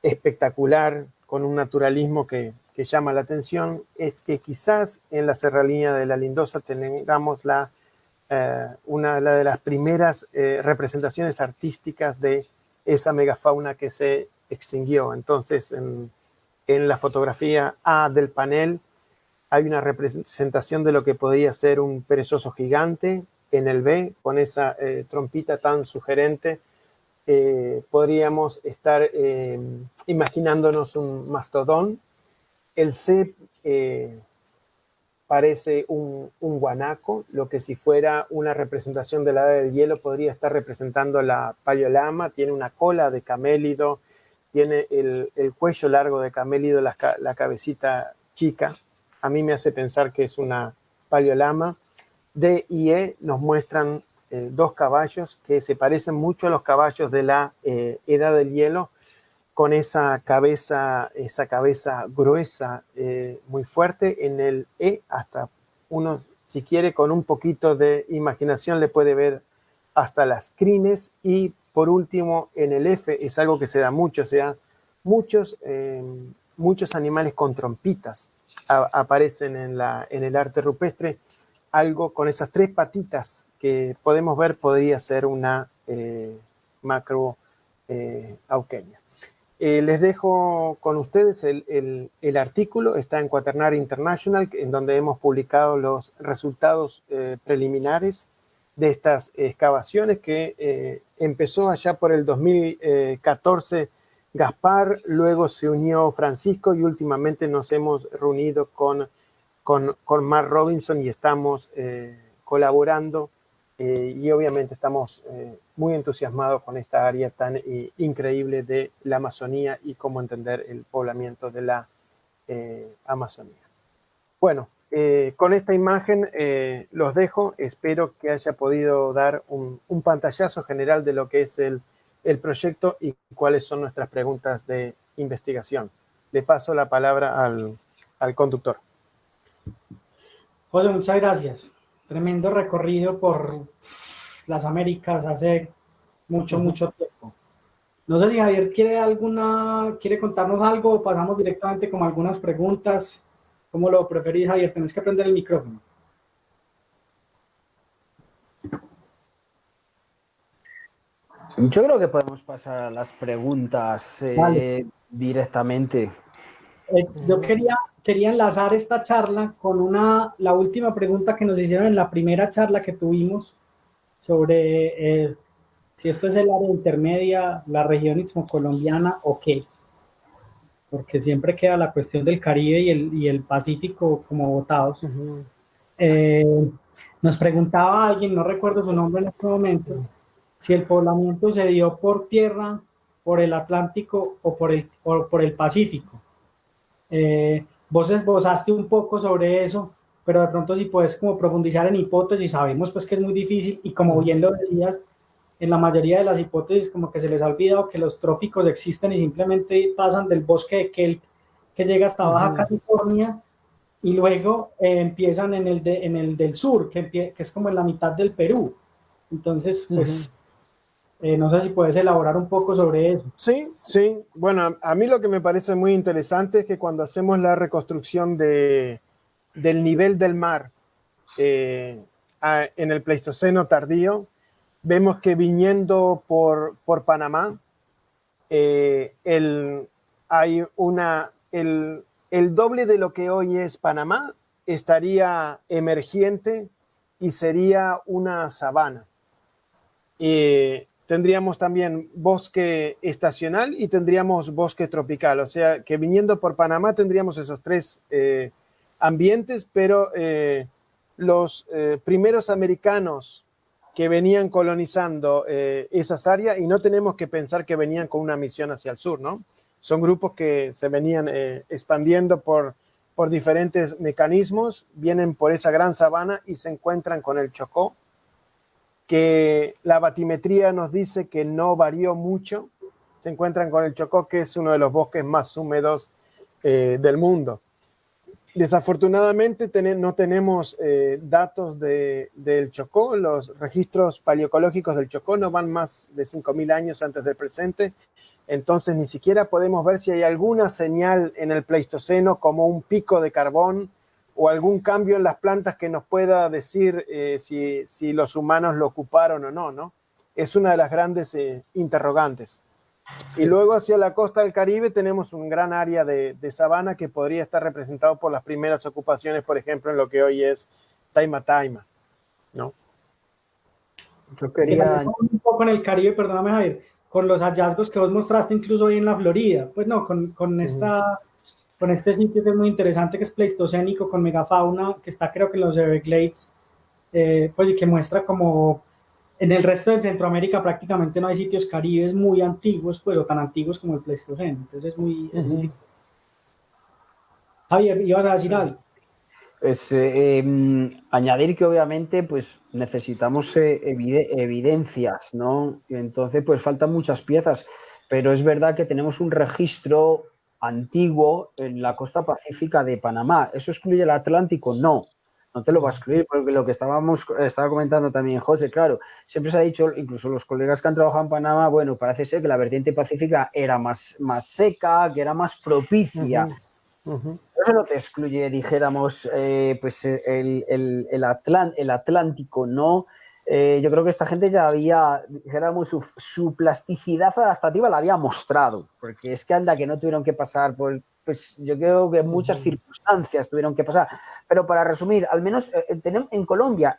espectacular, con un naturalismo que llama la atención, es que quizás en la serranía de la Lindosa tengamos una de las primeras representaciones artísticas de esa megafauna que se extinguió. Entonces, en la fotografía A del panel hay una representación de lo que podría ser un perezoso gigante. En el B, con esa trompita tan sugerente, podríamos estar imaginándonos un mastodón. El C parece un guanaco, lo que si fuera una representación de la edad del hielo podría estar representando la paleolama. Tiene una cola de camélido, tiene el cuello largo de camélido, la cabecita chica. A mí me hace pensar que es una paleolama. D y E nos muestran dos caballos que se parecen mucho a los caballos de la edad del hielo, con esa cabeza gruesa, muy fuerte. En el E, hasta uno, si quiere, con un poquito de imaginación, le puede ver hasta las crines. Y por último, en el F, es algo que se da mucho, o sea, muchos animales con trompitas aparecen en el arte rupestre. Algo con esas tres patitas que podemos ver podría ser una macro auqueña. Les dejo con ustedes el artículo. Está en Quaternary International, en donde hemos publicado los resultados preliminares de estas excavaciones, que empezó allá por el 2014 Gaspar, luego se unió Francisco, y últimamente nos hemos reunido con Mark Robinson y estamos colaborando, y obviamente estamos muy entusiasmados con esta área tan increíble de la Amazonía y cómo entender el poblamiento de la Amazonía. Bueno, con esta imagen los dejo. Espero que haya podido dar un pantallazo general de lo que es el proyecto y cuáles son nuestras preguntas de investigación. Le paso la palabra al conductor. José, muchas gracias. Tremendo recorrido por las Américas hace mucho tiempo. No sé si Javier quiere contarnos algo, o pasamos directamente con algunas preguntas. ¿Cómo lo preferís, Javier? Tenés que prender el micrófono. Yo creo que podemos pasar a las preguntas directamente. Yo quería enlazar esta charla con la última pregunta que nos hicieron en la primera charla que tuvimos sobre si esto es el área intermedia, la región istmo-colombiana o qué. Porque siempre queda la cuestión del Caribe y el Pacífico como votados. Nos preguntaba alguien, no recuerdo su nombre en este momento, si el poblamiento se dio por tierra, por el Atlántico o por el Pacífico. Vos esbozaste un poco sobre eso, pero de pronto si puedes como profundizar en hipótesis. Sabemos pues que es muy difícil, y como bien lo decías, en la mayoría de las hipótesis como que se les ha olvidado que los trópicos existen y simplemente pasan del bosque de kelp que llega hasta Baja California, y luego empiezan en el del sur, que es como en la mitad del Perú. Entonces, pues, no sé si puedes elaborar un poco sobre eso. Sí. Bueno, a mí lo que me parece muy interesante es que cuando hacemos la reconstrucción del nivel del mar en el Pleistoceno tardío, vemos que viniendo por Panamá, hay el doble de lo que hoy es Panamá estaría emergente y sería una sabana. Tendríamos también bosque estacional y tendríamos bosque tropical. O sea, que viniendo por Panamá tendríamos esos tres ambientes, pero los primeros americanos que venían colonizando esas áreas, y no tenemos que pensar que venían con una misión hacia el sur, ¿no? Son grupos que se venían expandiendo por diferentes mecanismos, vienen por esa gran sabana y se encuentran con el Chocó, que la batimetría nos dice que no varió mucho. Se encuentran con el Chocó, que es uno de los bosques más húmedos del mundo. Desafortunadamente no tenemos datos del Chocó. Los registros paleoecológicos del Chocó no van más de 5.000 años antes del presente. Entonces ni siquiera podemos ver si hay alguna señal en el Pleistoceno, como un pico de carbón o algún cambio en las plantas que nos pueda decir si los humanos lo ocuparon o no, ¿no? Es una de las grandes interrogantes. Y luego hacia la costa del Caribe tenemos un gran área de sabana que podría estar representado por las primeras ocupaciones, por ejemplo, en lo que hoy es Taima, ¿no? Yo quería... Un poco en el Caribe, perdóname, Javier, con los hallazgos que vos mostraste incluso hoy en la Florida. Pues no, con este sitio que es muy interesante, que es pleistocénico, con megafauna, que está creo que en los Everglades, pues y que muestra como en el resto de Centroamérica prácticamente no hay sitios caribes muy antiguos, pues, o tan antiguos como el Pleistoceno. Entonces es muy... Javier, ¿ibas a decir algo? Pues añadir que obviamente pues necesitamos evidencias, ¿no? Y entonces pues faltan muchas piezas, pero es verdad que tenemos un registro antiguo en la costa pacífica de Panamá. ¿Eso excluye el Atlántico? No te lo va a excluir, porque lo que estaba comentando también José, claro, siempre se ha dicho, incluso los colegas que han trabajado en Panamá, bueno, parece ser que la vertiente pacífica era más seca, que era más propicia. Eso no te excluye, dijéramos, pues el Atlántico, ¿no? Yo creo que esta gente ya había, dijéramos, su plasticidad adaptativa la había mostrado, porque es que anda que no tuvieron que pasar, pues yo creo que muchas circunstancias tuvieron que pasar. Pero para resumir, al menos tenemos en Colombia,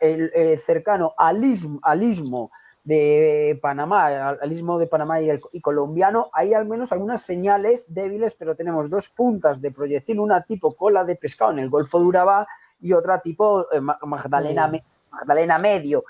cercano al istmo de Panamá, al istmo de Panamá y colombiano, hay al menos algunas señales débiles, pero tenemos dos puntas de proyectil, una tipo cola de pescado en el Golfo de Urabá y otra tipo Magdalena Medio.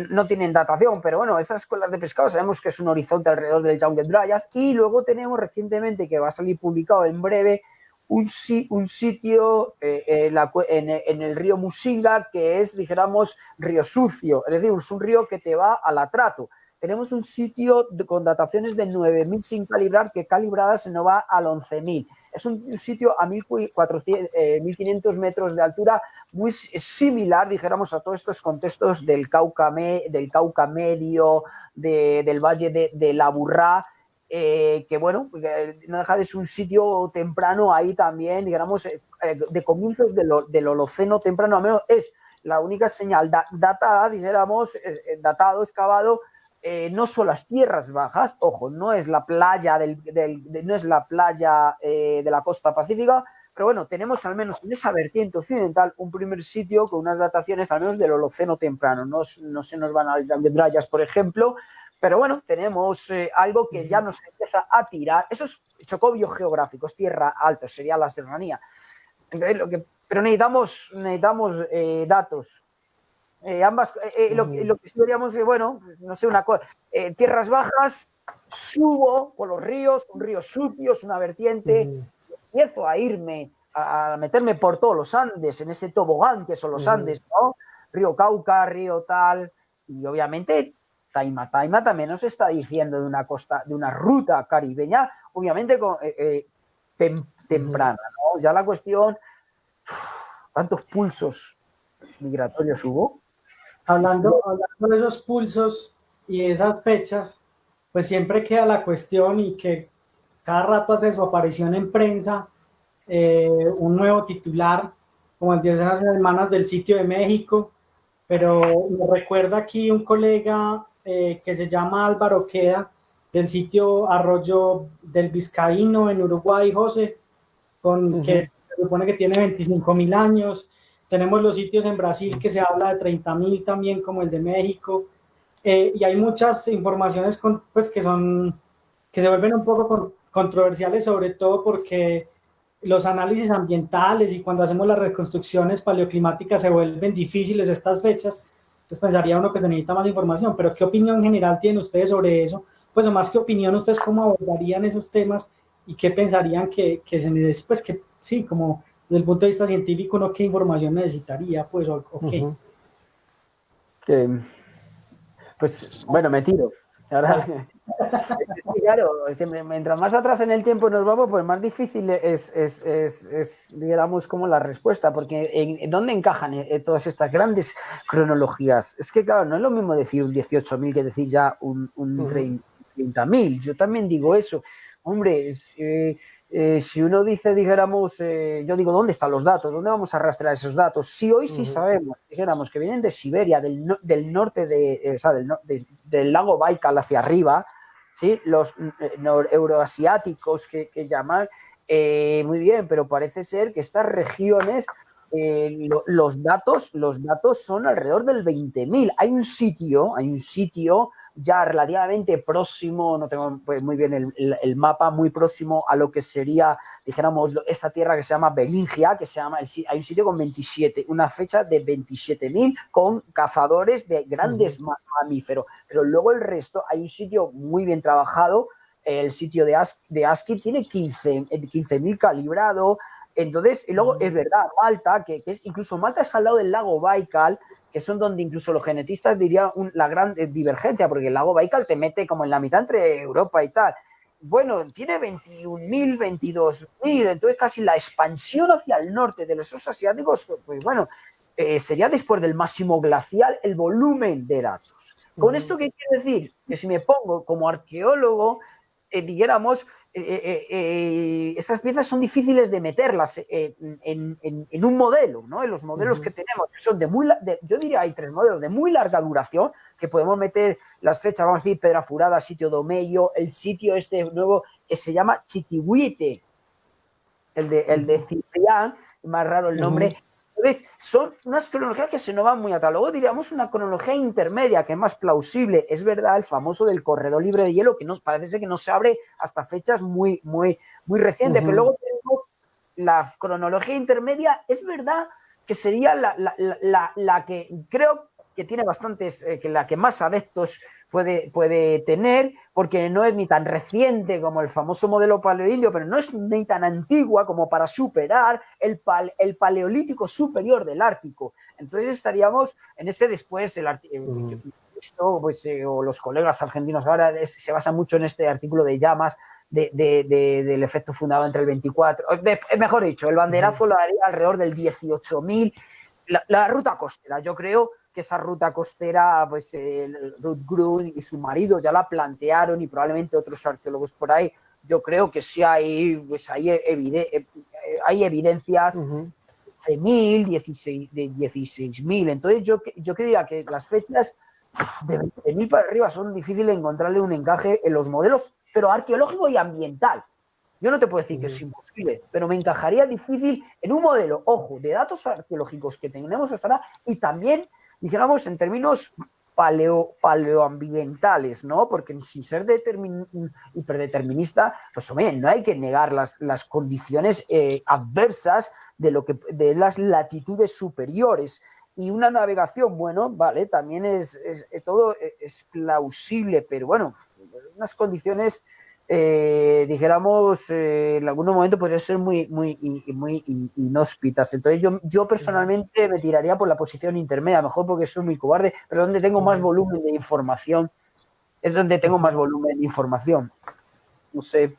No tienen datación, pero bueno, esas colas de pescado sabemos que es un horizonte alrededor del Young Dryas, y luego tenemos recientemente, que va a salir publicado en breve, un sitio en el río Musinga, que es, dijéramos, río sucio, es decir, es un río que te va al atrato. Tenemos un sitio con dataciones de 9.000 sin calibrar, que calibradas se nos va al 11.000. Es un sitio a 1.500 metros de altura, muy similar, dijéramos, a todos estos contextos del Cauca Medio, del Valle de la Burrá, que bueno, no deja de ser un sitio temprano ahí también, digamos, de comienzos del Holoceno temprano, al menos es la única señal datada, dijéramos, datado, excavado. No son las tierras bajas, ojo, no es la playa no es la playa de la costa pacífica, pero bueno, tenemos al menos en esa vertiente occidental un primer sitio con unas dataciones al menos del Holoceno temprano. No se nos van a Dryas, por ejemplo, pero bueno, tenemos algo que ya nos empieza a tirar. Eso es Chocó biogeográfico, es tierra alta, sería la serranía. Pero necesitamos datos. Lo que sí veríamos es, bueno, no sé, una cosa, tierras bajas, subo por los ríos, un río sucio, es una vertiente, empiezo a irme, a meterme por todos los Andes, en ese tobogán que son los Andes, ¿no? Río Cauca, río tal, y obviamente Taima también nos está diciendo de una costa, de una ruta caribeña, obviamente temprana, ¿no? Ya la cuestión, ¿cuántos pulsos migratorios hubo? Hablando de esos pulsos y esas fechas, pues siempre queda la cuestión, y que cada rato hace su aparición en prensa, un nuevo titular, como el de hace unas semanas del Sitio de México, pero me recuerda aquí un colega que se llama Álvaro Queda, del sitio Arroyo del Vizcaíno en Uruguay, José, que se supone que tiene 25.000 años. Tenemos los sitios en Brasil que se habla de 30.000 también, como el de México. Y hay muchas informaciones pues, que se vuelven un poco controversiales, sobre todo porque los análisis ambientales y cuando hacemos las reconstrucciones paleoclimáticas se vuelven difíciles estas fechas. Entonces pensaría uno que se necesita más información, pero ¿qué opinión general tienen ustedes sobre eso? Pues o más que opinión, ¿ustedes cómo abordarían esos temas y qué pensarían que se necesita? Pues que sí, como desde el punto de vista científico, ¿no? ¿Qué información necesitaría? Pues, o qué. Pues bueno, me tiro. Ahora, claro, mientras más atrás en el tiempo nos vamos, pues más difícil es digamos, como la respuesta, porque ¿en dónde encajan todas estas grandes cronologías? Es que, claro, no es lo mismo decir un 18.000 que decir ya un 30.000. Yo también digo eso. Hombre, si uno dice, dijéramos, yo digo, ¿dónde están los datos? ¿Dónde vamos a rastrear esos datos? Si hoy sí sabemos, dijéramos, que vienen de Siberia, del norte del lago Baikal hacia arriba, ¿sí? Los euroasiáticos que llaman, muy bien, pero parece ser que estas regiones, los datos son alrededor del 20.000. Hay un sitio ya relativamente próximo, no tengo pues, muy bien el mapa, muy próximo a lo que sería, dijéramos, esta tierra que se llama Beringia, hay un sitio con 27, una fecha de 27.000 con cazadores de grandes mamíferos, pero luego el resto, hay un sitio muy bien trabajado, el sitio de ASCII tiene 15.000 calibrado. Entonces, y luego es verdad, Malta, que es incluso Malta es al lado del lago Baikal, que son donde incluso los genetistas dirían la gran divergencia, porque el lago Baikal te mete como en la mitad entre Europa y tal. Bueno, tiene 21.000, 22.000, entonces casi la expansión hacia el norte de los asiáticos, pues bueno, sería después del máximo glacial el volumen de datos. ¿Con esto qué quiere decir? Que si me pongo como arqueólogo, dijéramos, esas piezas son difíciles de meterlas en un modelo, ¿no? En los modelos que tenemos, que son yo diría hay 3 modelos de muy larga duración, que podemos meter las fechas, vamos a decir, Pedra Furada, sitio Domello, el sitio este nuevo que se llama Chiquihuite, el de Ciprián, más raro el nombre. Entonces, son unas cronologías que se nos van muy atrás. Luego diríamos una cronología intermedia, que es más plausible. Es verdad, el famoso del corredor libre de hielo, que parece ser que no se abre hasta fechas muy recientes. Pero luego tenemos la cronología intermedia. Es verdad que sería la que creo que tiene bastantes, que la que más adeptos puede tener, porque no es ni tan reciente como el famoso modelo paleoindio, pero no es ni tan antigua como para superar el paleolítico superior del Ártico. Entonces estaríamos en ese después, o los colegas argentinos ahora se basan mucho en este artículo de Llamas, del efecto fundado entre el 24, mejor dicho, el banderazo lo daría alrededor del 18.000, la ruta costera. Yo creo que esa ruta costera, pues Ruth Grund y su marido ya la plantearon, y probablemente otros arqueólogos por ahí. Yo creo que sí hay evidencias de 15.000, de 16.000. Entonces yo que diría que las fechas de 20.000 para arriba son difíciles de encontrarle un encaje en los modelos, pero arqueológico y ambiental. Yo no te puedo decir que es imposible, pero me encajaría difícil en un modelo, ojo, de datos arqueológicos que tenemos hasta ahora, y también, dijéramos, en términos paleoambientales, ¿no? Porque sin ser hiperdeterminista, pues hombre, no hay que negar las condiciones adversas de las latitudes superiores. Y una navegación, bueno, vale, también todo es plausible, pero bueno, unas condiciones, dijéramos, en algún momento podrían ser muy inhóspitas. Entonces yo personalmente me tiraría por la posición intermedia, mejor porque soy muy cobarde, pero donde tengo más volumen de información, es donde tengo más volumen de información. No sé.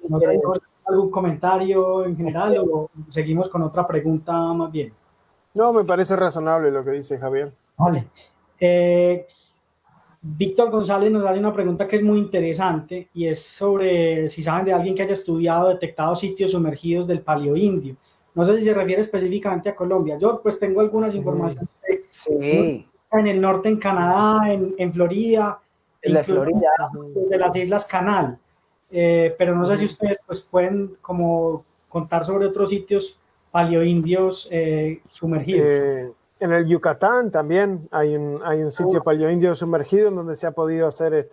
¿No tenemos algún comentario en general o seguimos con otra pregunta más bien? No, me parece razonable lo que dice Javier. Vale. Víctor González nos da una pregunta que es muy interesante, y es sobre si saben de alguien que haya estudiado, detectado sitios sumergidos del Paleoindio. No sé si se refiere específicamente a Colombia. Yo pues tengo algunas informaciones sí. En el norte, en Canadá, en Florida, El de Florida. De las Islas Canal. Pero no sé si ustedes pues, pueden como contar sobre otros sitios paleoindios sumergidos. En el Yucatán también hay un sitio paleoindio sumergido en donde se ha podido hacer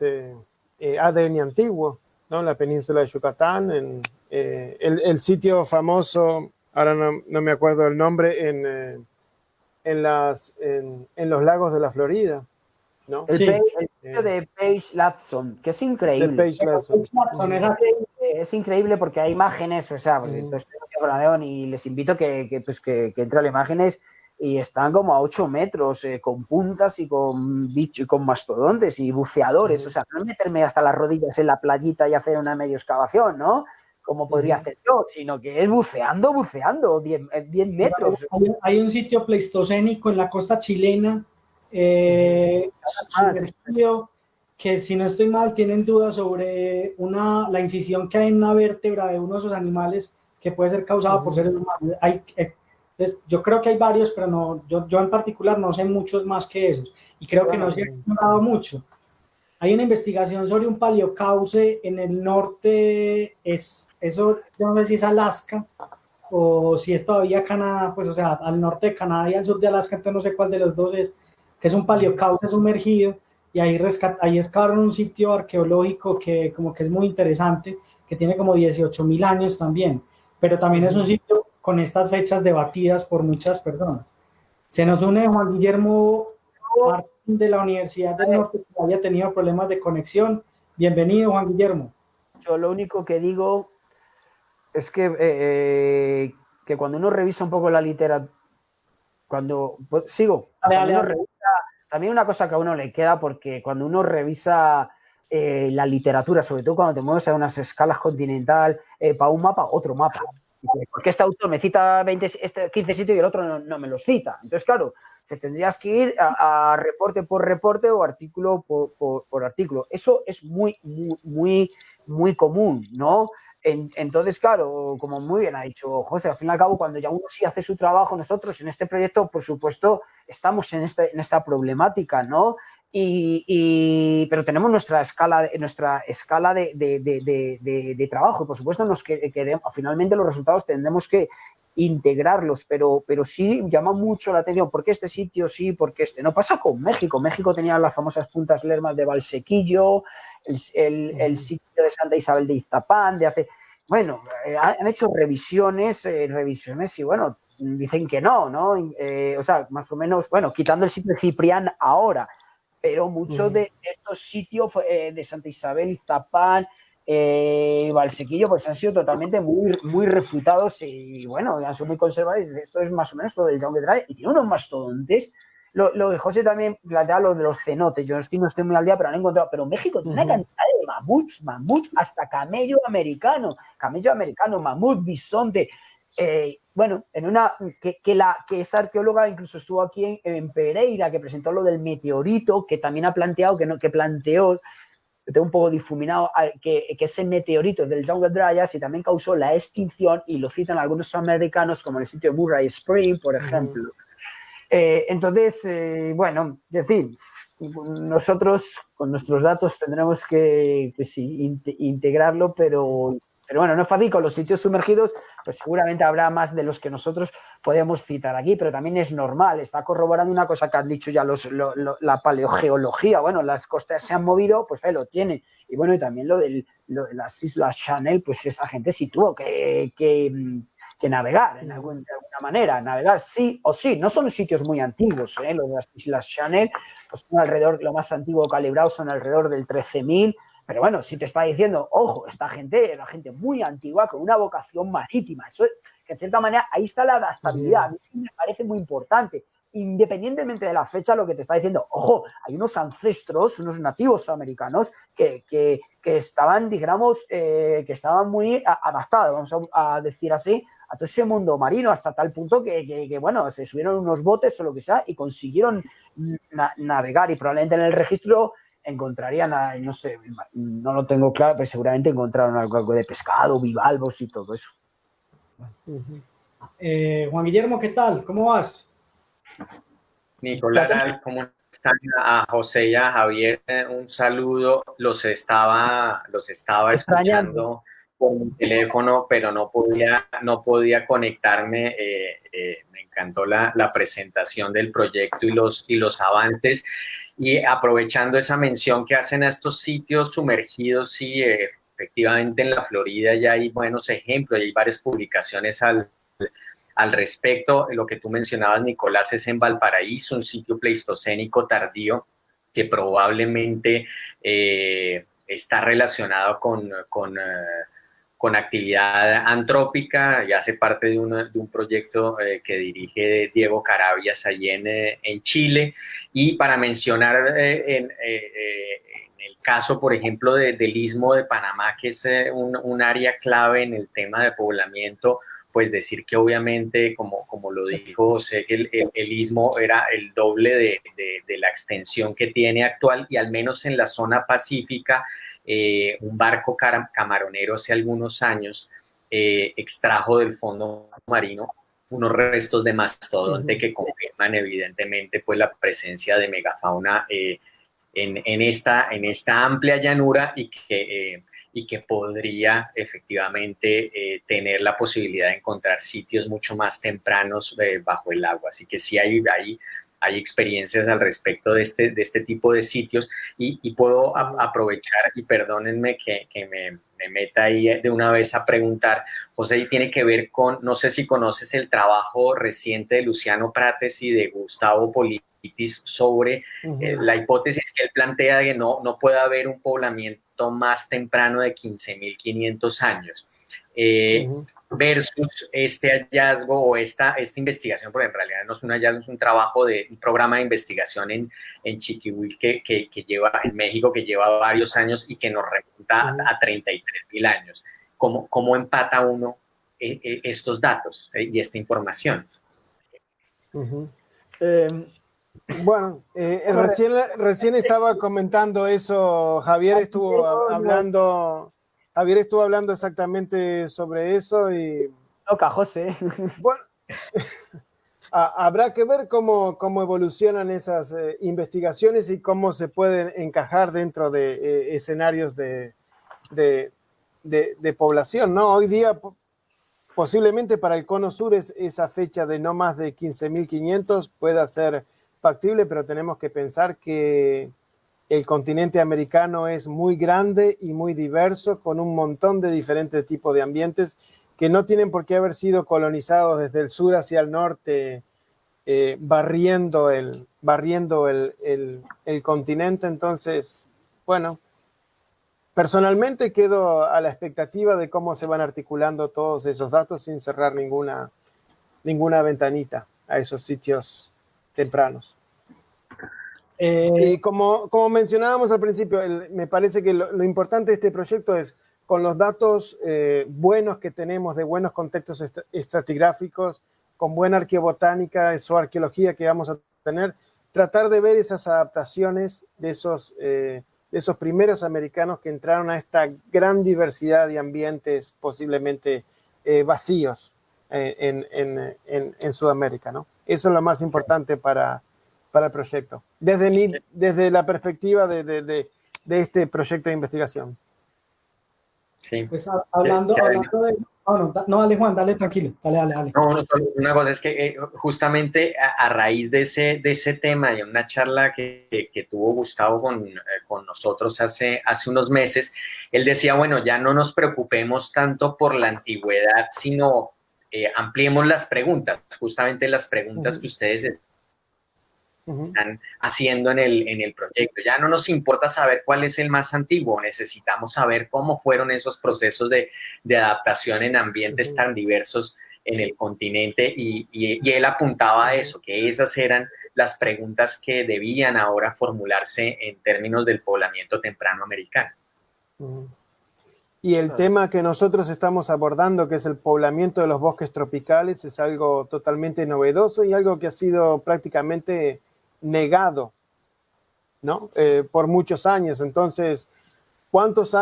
ADN antiguo, ¿no? En la península de Yucatán, el sitio famoso, ahora no me acuerdo el nombre, en los lagos de la Florida, ¿no? El sitio de Page Latson, que es increíble. Page Latson. Es increíble porque hay imágenes, o sea, entonces, y les invito que entren las imágenes y están como a 8 metros, con puntas y con bichos y con mastodontes y buceadores. O sea, no meterme hasta las rodillas en la playita y hacer una medio excavación, ¿no? Como podría hacer yo, sino que es buceando, 10 metros. Hay un sitio pleistocénico en la costa chilena, sumergido, que si no estoy mal tienen dudas sobre la incisión que hay en una vértebra de uno de esos animales que puede ser causada por seres humanos. Yo creo que hay varios, pero no, yo en particular no sé muchos más que esos, y creo que no se ha ignorado mucho. Hay una investigación sobre un paleocauce en el norte, eso yo no sé si es Alaska o si es todavía Canadá, pues o sea, al norte de Canadá y al sur de Alaska, entonces no sé cuál de los dos es, que es un paleocauce sumergido, y ahí excavaron un sitio arqueológico que como que es muy interesante, que tiene como 18.000 años también, pero también es un sitio con estas fechas debatidas por muchas personas. Se nos une Juan Guillermo de la Universidad del Norte, que había tenido problemas de conexión. Bienvenido, Juan Guillermo. Yo lo único que digo es que cuando uno revisa un poco la literatura, también una cosa que a uno le queda, porque cuando uno revisa la literatura, sobre todo cuando te mueves a unas escalas continental, para un mapa, otro mapa. Porque este autor me cita 15 sitios y el otro no me los cita. Entonces, claro, te tendrías que ir a reporte por reporte o artículo por artículo. Eso es muy, muy, muy, muy común, ¿no? Entonces, claro, como muy bien ha dicho José, al fin y al cabo, cuando ya uno sí hace su trabajo, nosotros en este proyecto, por supuesto, estamos en esta problemática, ¿no? Pero tenemos nuestra escala de trabajo y, por supuesto, finalmente los resultados tendremos que integrarlos, pero sí llama mucho la atención porque este sitio sí, porque este no. Pasa con México. México tenía las famosas puntas Lermas de Valsequillo, el sitio de Santa Isabel de Iztapán, han hecho revisiones y bueno, dicen que no, o sea, más o menos, bueno, quitando el sitio de Ciprián ahora, pero muchos de estos sitios de Santa Isabel, Iztapán, Valsequillo, pues han sido totalmente muy, muy refutados y bueno, han sido muy conservadores. Esto es más o menos lo del Jungle Dry y tiene unos mastodontes. Lo de José también plantea lo de los cenotes. Yo no estoy muy al día, pero han encontrado. Pero México tiene una cantidad de mamuts, hasta camello americano, mamut, bisonte. Bueno, que esa arqueóloga incluso estuvo aquí en Pereira, que presentó lo del meteorito, que también ha planteado, que planteó, tengo un poco difuminado, que ese meteorito del Jungle Dryas y también causó la extinción, y lo citan algunos americanos como el sitio de Murray Spring, por ejemplo. Entonces, bueno, es decir, nosotros con nuestros datos tendremos que sí, integrarlo, pero bueno, no es fácil. Con los sitios sumergidos, pues seguramente habrá más de los que nosotros podemos citar aquí, pero también es normal, está corroborando una cosa que han dicho ya la paleogeología. Bueno, las costas se han movido, pues ahí lo tienen. Y bueno, y también lo de las Islas Channel, pues esa gente sí tuvo que navegar de alguna manera, navegar sí o sí. No son sitios muy antiguos, los de las Islas Channel, pues son alrededor, lo más antiguo calibrado son alrededor del 13.000. Pero bueno, si te está diciendo, ojo, esta gente era gente muy antigua con una vocación marítima, eso, que en cierta manera ahí está la adaptabilidad. A mí sí me parece muy importante. Independientemente de la fecha, lo que te está diciendo, ojo, hay unos ancestros, unos nativos americanos que estaban, digamos, que estaban muy adaptados, vamos a decir así, a todo ese mundo marino, hasta tal punto que bueno, se subieron unos botes o lo que sea y consiguieron navegar, y probablemente en el registro encontrarían, no sé, no lo tengo claro, pero seguramente encontraron algo de pescado, bivalvos y todo eso. Juan Guillermo, ¿qué tal? ¿Cómo vas? Nicolás, ¿cómo están? A José y a Javier, un saludo. Los estaba escuchando por mi teléfono, pero no podía conectarme. Me encantó la presentación del proyecto y los avances. Y aprovechando esa mención que hacen a estos sitios sumergidos, sí, efectivamente en la Florida ya hay buenos ejemplos, hay varias publicaciones al respecto. Lo que tú mencionabas, Nicolás, es en Valparaíso, un sitio pleistocénico tardío que probablemente está relacionado con actividad antrópica, y hace parte de un proyecto que dirige Diego Carabias allí en Chile. Y para mencionar en el caso, por ejemplo, del Istmo de Panamá, que es un área clave en el tema de poblamiento, pues decir que obviamente, como lo dijo, sé que el istmo era el doble de la extensión que tiene actual, y al menos en la zona pacífica, un barco camaronero hace algunos años extrajo del fondo marino unos restos de mastodonte que confirman evidentemente pues la presencia de megafauna en esta amplia llanura, y que podría efectivamente tener la posibilidad de encontrar sitios mucho más tempranos bajo el agua. Así que sí hay experiencias al respecto de este tipo de sitios, y puedo aprovechar, y perdónenme que me meta ahí de una vez a preguntar, José, y tiene que ver con, no sé si conoces el trabajo reciente de Luciano Prates y de Gustavo Politis sobre la hipótesis que él plantea de que no puede haber un poblamiento más temprano de 15.500 años. Versus este hallazgo o esta investigación, porque en realidad no es un hallazgo, es un trabajo de un programa de investigación en Chiquihuil que lleva en México, que lleva varios años y que nos remonta a 33.000 años. ¿Cómo empata uno estos datos y esta información? Bueno, recién estaba comentando eso, Javier estuvo hablando exactamente sobre eso y... Toca, José. Bueno, habrá que ver cómo evolucionan esas investigaciones y cómo se pueden encajar dentro de escenarios de población, ¿no? Hoy día, posiblemente para el Cono Sur esa fecha de no más de 15.500 pueda ser factible, pero tenemos que pensar que el continente americano es muy grande y muy diverso, con un montón de diferentes tipos de ambientes que no tienen por qué haber sido colonizados desde el sur hacia el norte, barriendo el continente. Entonces, bueno, personalmente quedo a la expectativa de cómo se van articulando todos esos datos sin cerrar ninguna ventanita a esos sitios tempranos. Y como mencionábamos al principio, me parece que lo importante de este proyecto es, con los datos buenos que tenemos, de buenos contextos estratigráficos, con buena arqueobotánica, zooarqueología que vamos a tener, tratar de ver esas adaptaciones de esos primeros americanos que entraron a esta gran diversidad de ambientes posiblemente vacíos en Sudamérica, ¿no? Eso es lo más importante para el proyecto, desde la perspectiva de este proyecto de investigación. Sí. Pues hablando de... No, dale, Juan, dale, tranquilo, dale. No, una cosa es que justamente a raíz de ese tema y una charla que tuvo Gustavo con nosotros hace unos meses, él decía, bueno, ya no nos preocupemos tanto por la antigüedad, sino ampliemos las preguntas, justamente las preguntas que ustedes están haciendo en el proyecto. Ya no nos importa saber cuál es el más antiguo, necesitamos saber cómo fueron esos procesos de adaptación en ambientes tan diversos en el continente, y él apuntaba a eso, que esas eran las preguntas que debían ahora formularse en términos del poblamiento temprano americano. Y el tema que nosotros estamos abordando, que es el poblamiento de los bosques tropicales, es algo totalmente novedoso y algo que ha sido prácticamente negado, ¿no? Por muchos años. Entonces, ¿cuántos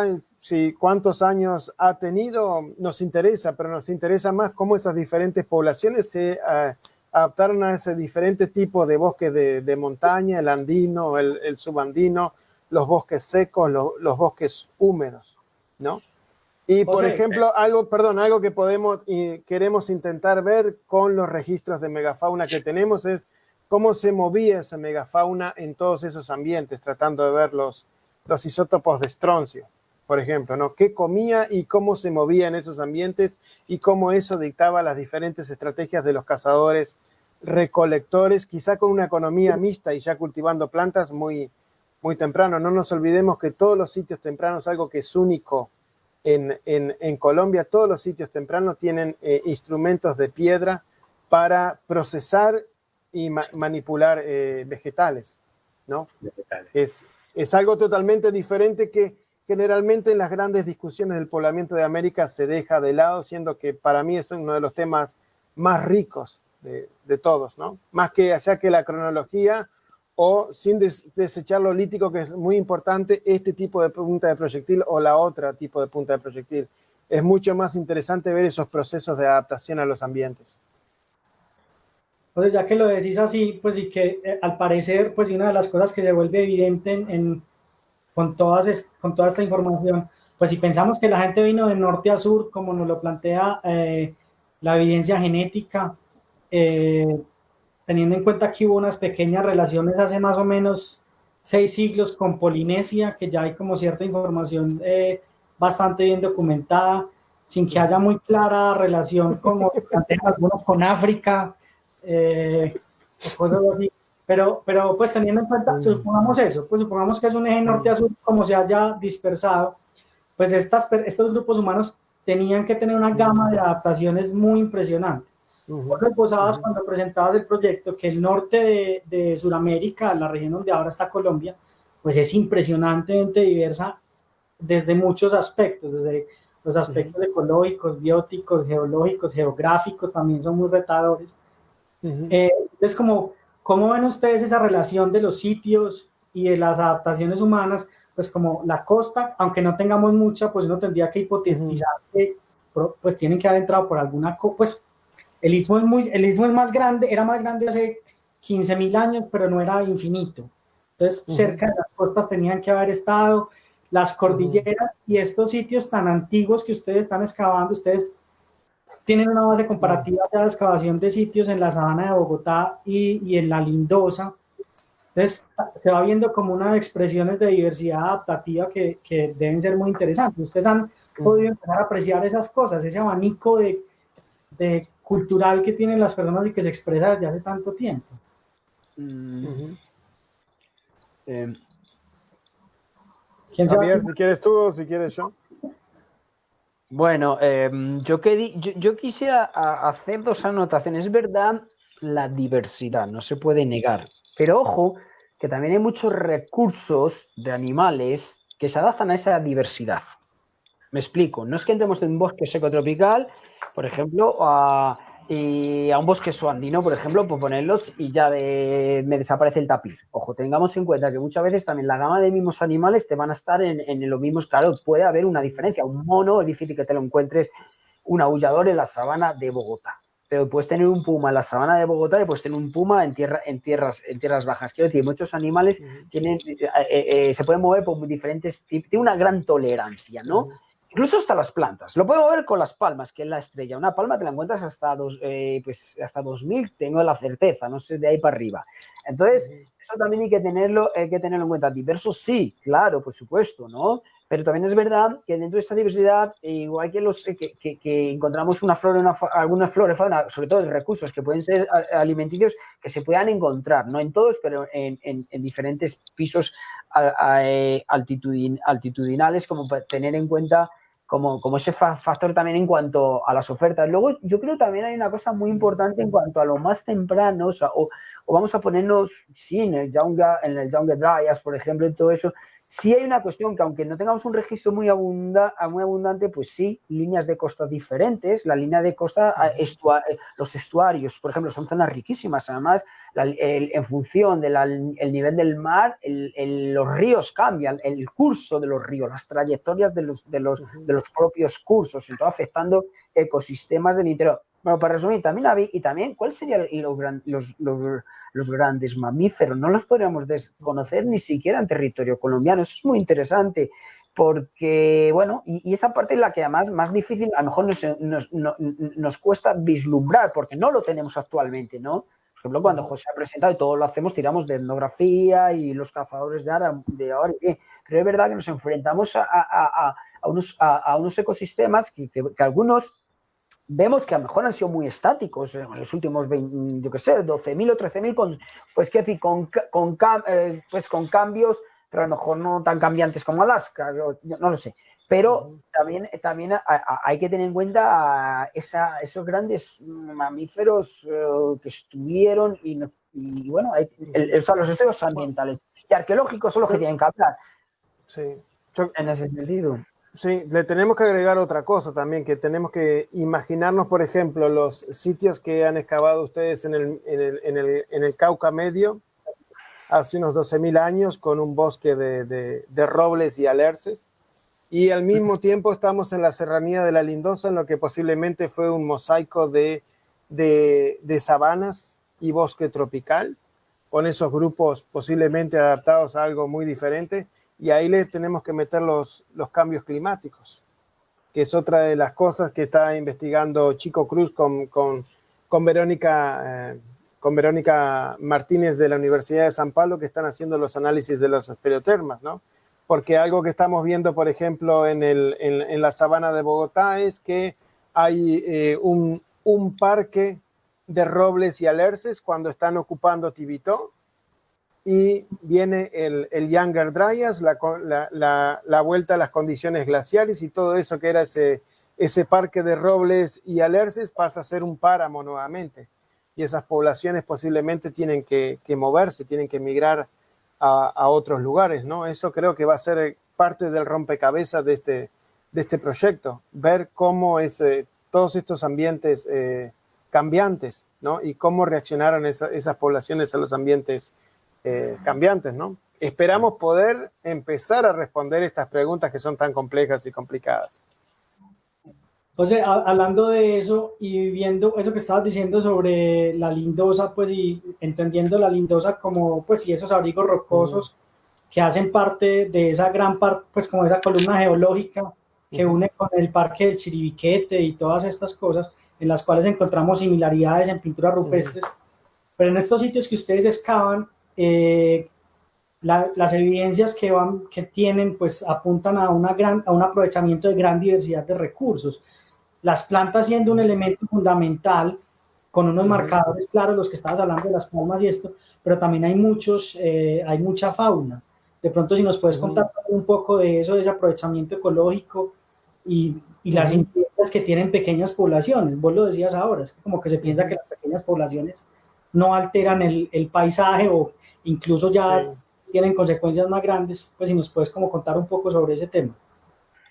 años ha tenido? Nos interesa, pero nos interesa más cómo esas diferentes poblaciones se adaptaron a ese diferentes tipos de bosques de montaña, el andino, el subandino, los bosques secos, los bosques húmedos, ¿no? Y, por ejemplo, algo que podemos y queremos intentar ver con los registros de megafauna que tenemos es cómo se movía esa megafauna en todos esos ambientes, tratando de ver los isótopos de estroncio, por ejemplo, ¿no? Qué comía y cómo se movía en esos ambientes y cómo eso dictaba las diferentes estrategias de los cazadores recolectores, quizá con una economía mixta y ya cultivando plantas muy, muy temprano. No nos olvidemos que todos los sitios tempranos, algo que es único en Colombia, todos los sitios tempranos tienen instrumentos de piedra para procesar y manipular vegetales, ¿no? Es algo totalmente diferente que generalmente en las grandes discusiones del poblamiento de América se deja de lado, siendo que para mí es uno de los temas más ricos de todos, ¿no? Más que allá que la cronología o sin desechar lo lítico, que es muy importante, este tipo de punta de proyectil o la otra tipo de punta de proyectil. Es mucho más interesante ver esos procesos de adaptación a los ambientes. Entonces, ya que lo decís así, pues y que al parecer, pues una de las cosas que se vuelve evidente con toda esta información, pues si pensamos que la gente vino de norte a sur, como nos lo plantea la evidencia genética, teniendo en cuenta que hubo unas pequeñas relaciones hace más o menos 6 siglos con Polinesia, que ya hay como cierta información bastante bien documentada, sin que haya muy clara relación como plantean algunos con África, o cosas así. Pero pues teniendo en cuenta, supongamos eso, pues supongamos que es un eje norte a sur, como se haya dispersado, pues estos grupos humanos tenían que tener una gama de adaptaciones muy impresionante. Vos esbozabas cuando presentabas el proyecto que el norte de Sudamérica, la región donde ahora está Colombia, pues es impresionantemente diversa desde muchos aspectos, desde los aspectos ecológicos, bióticos, geológicos, geográficos, también son muy retadores. Entonces, ¿cómo ven ustedes esa relación de los sitios y de las adaptaciones humanas? Pues como la costa, aunque no tengamos mucha, pues uno tendría que hipotetizar que pues tienen que haber entrado por alguna pues el istmo es más grande, era más grande hace 15.000 años, pero no era infinito. Entonces, cerca de las costas tenían que haber estado las cordilleras y estos sitios tan antiguos que ustedes están excavando, ustedes tienen una base comparativa de la excavación de sitios en la sabana de Bogotá y en la Lindosa. Entonces, se va viendo como unas expresiones de diversidad adaptativa que deben ser muy interesantes. Ustedes han podido empezar a apreciar esas cosas, ese abanico de cultural que tienen las personas y que se expresa desde hace tanto tiempo. Javier, si quieres tú o si quieres yo. Bueno, yo quisiera hacer 2 anotaciones. Es verdad, la diversidad, no se puede negar. Pero ojo, que también hay muchos recursos de animales que se adaptan a esa diversidad. Me explico. No es que entremos en un bosque seco tropical, por ejemplo, y a un bosque suandino, por ejemplo, pues ponerlos y ya me desaparece el tapir. Ojo, tengamos en cuenta que muchas veces también la gama de mismos animales te van a estar en los mismos. Claro, puede haber una diferencia. Un mono es difícil que te lo encuentres, un aullador en la sabana de Bogotá. Pero puedes tener un puma en la sabana de Bogotá y puedes tener un puma en tierras bajas. Quiero decir, muchos animales se pueden mover por diferentes tipos, tiene una gran tolerancia, ¿no? Incluso hasta las plantas. Lo podemos ver con las palmas, que es la estrella. Una palma te la encuentras hasta 2000, tengo la certeza, no sé, de ahí para arriba. Entonces, eso también hay que tenerlo en cuenta. Diversos, sí, claro, por supuesto, ¿no? Pero también es verdad que dentro de esa diversidad, igual que encontramos algunas flores, fauna, sobre todo de recursos que pueden ser alimenticios, que se puedan encontrar, no en todos, pero en diferentes pisos altitudinales, como para tener en cuenta como ese factor también en cuanto a las ofertas. Luego, yo creo que también hay una cosa muy importante en cuanto a lo más temprano, o vamos a ponernos, sí, en el Younger Dryas, por ejemplo, y todo eso. Sí hay una cuestión que, aunque no tengamos un registro muy abundante, pues sí, líneas de costa diferentes. La línea de costa, los estuarios, por ejemplo, son zonas riquísimas. Además, en función del nivel del mar, los ríos cambian, el curso de los ríos, las trayectorias de los propios cursos, entonces afectando ecosistemas del interior. Bueno, para resumir, también, ¿cuáles serían los grandes mamíferos? No los podríamos desconocer ni siquiera en territorio colombiano. Eso es muy interesante porque, bueno, y esa parte es la que además más difícil, a lo mejor nos cuesta vislumbrar porque no lo tenemos actualmente, ¿no? Por ejemplo, cuando José ha presentado y todo lo hacemos, tiramos de etnografía y los cazadores de ahora, pero es verdad que nos enfrentamos a unos ecosistemas que algunos vemos que a lo mejor han sido muy estáticos en los últimos 20, yo qué sé, 12.000 o 13.000, pues qué decir, con cambios, pero a lo mejor no tan cambiantes como Alaska, no lo sé. Pero también hay que tener en cuenta esos grandes mamíferos que estuvieron y bueno, los estudios ambientales y arqueológicos son los que tienen que hablar. Sí. En ese sentido. Sí, le tenemos que agregar otra cosa también, que tenemos que imaginarnos, por ejemplo, los sitios que han excavado ustedes en el Cauca Medio hace unos 12.000 años con un bosque de robles y alerces. Y al mismo tiempo estamos en la serranía de la Lindosa, en lo que posiblemente fue un mosaico de sabanas y bosque tropical, con esos grupos posiblemente adaptados a algo muy diferente. Y ahí le tenemos que meter los cambios climáticos, que es otra de las cosas que está investigando Chico Cruz con Verónica Martínez de la Universidad de San Pablo, que están haciendo los análisis de los espeleotermas, ¿no? Porque algo que estamos viendo, por ejemplo, en la sabana de Bogotá es que hay un parque de robles y alerces cuando están ocupando Tibitó, y viene el Younger Dryas, la vuelta a las condiciones glaciares, y todo eso que era ese parque de robles y alerces pasa a ser un páramo nuevamente. Y esas poblaciones posiblemente tienen que moverse, tienen que migrar a otros lugares, ¿no? Eso creo que va a ser parte del rompecabezas de este proyecto, ver cómo todos estos ambientes cambiantes, ¿no? Y cómo reaccionaron esas poblaciones a los ambientes cambiantes, ¿no? Esperamos poder empezar a responder estas preguntas que son tan complejas y complicadas. José, hablando de eso y viendo eso que estabas diciendo sobre la lindosa, pues, y entendiendo la lindosa como, pues, y esos abrigos rocosos que hacen parte de esa gran parte, pues, como esa columna geológica que une con el Parque del Chiribiquete y todas estas cosas, en las cuales encontramos similaridades en pinturas rupestres, pero en estos sitios que ustedes excavan, las evidencias que tienen, pues, apuntan a un aprovechamiento de gran diversidad de recursos. Las plantas siendo un elemento fundamental, con unos marcadores claros, los que estabas hablando de las palmas y esto, pero también hay mucha fauna. De pronto, si nos puedes contar un poco de eso, de ese aprovechamiento ecológico y las incidencias que tienen pequeñas poblaciones. Vos lo decías ahora, es que como que se piensa que las pequeñas poblaciones no alteran el paisaje o incluso ya tienen consecuencias más grandes. Pues si nos puedes como contar un poco sobre ese tema.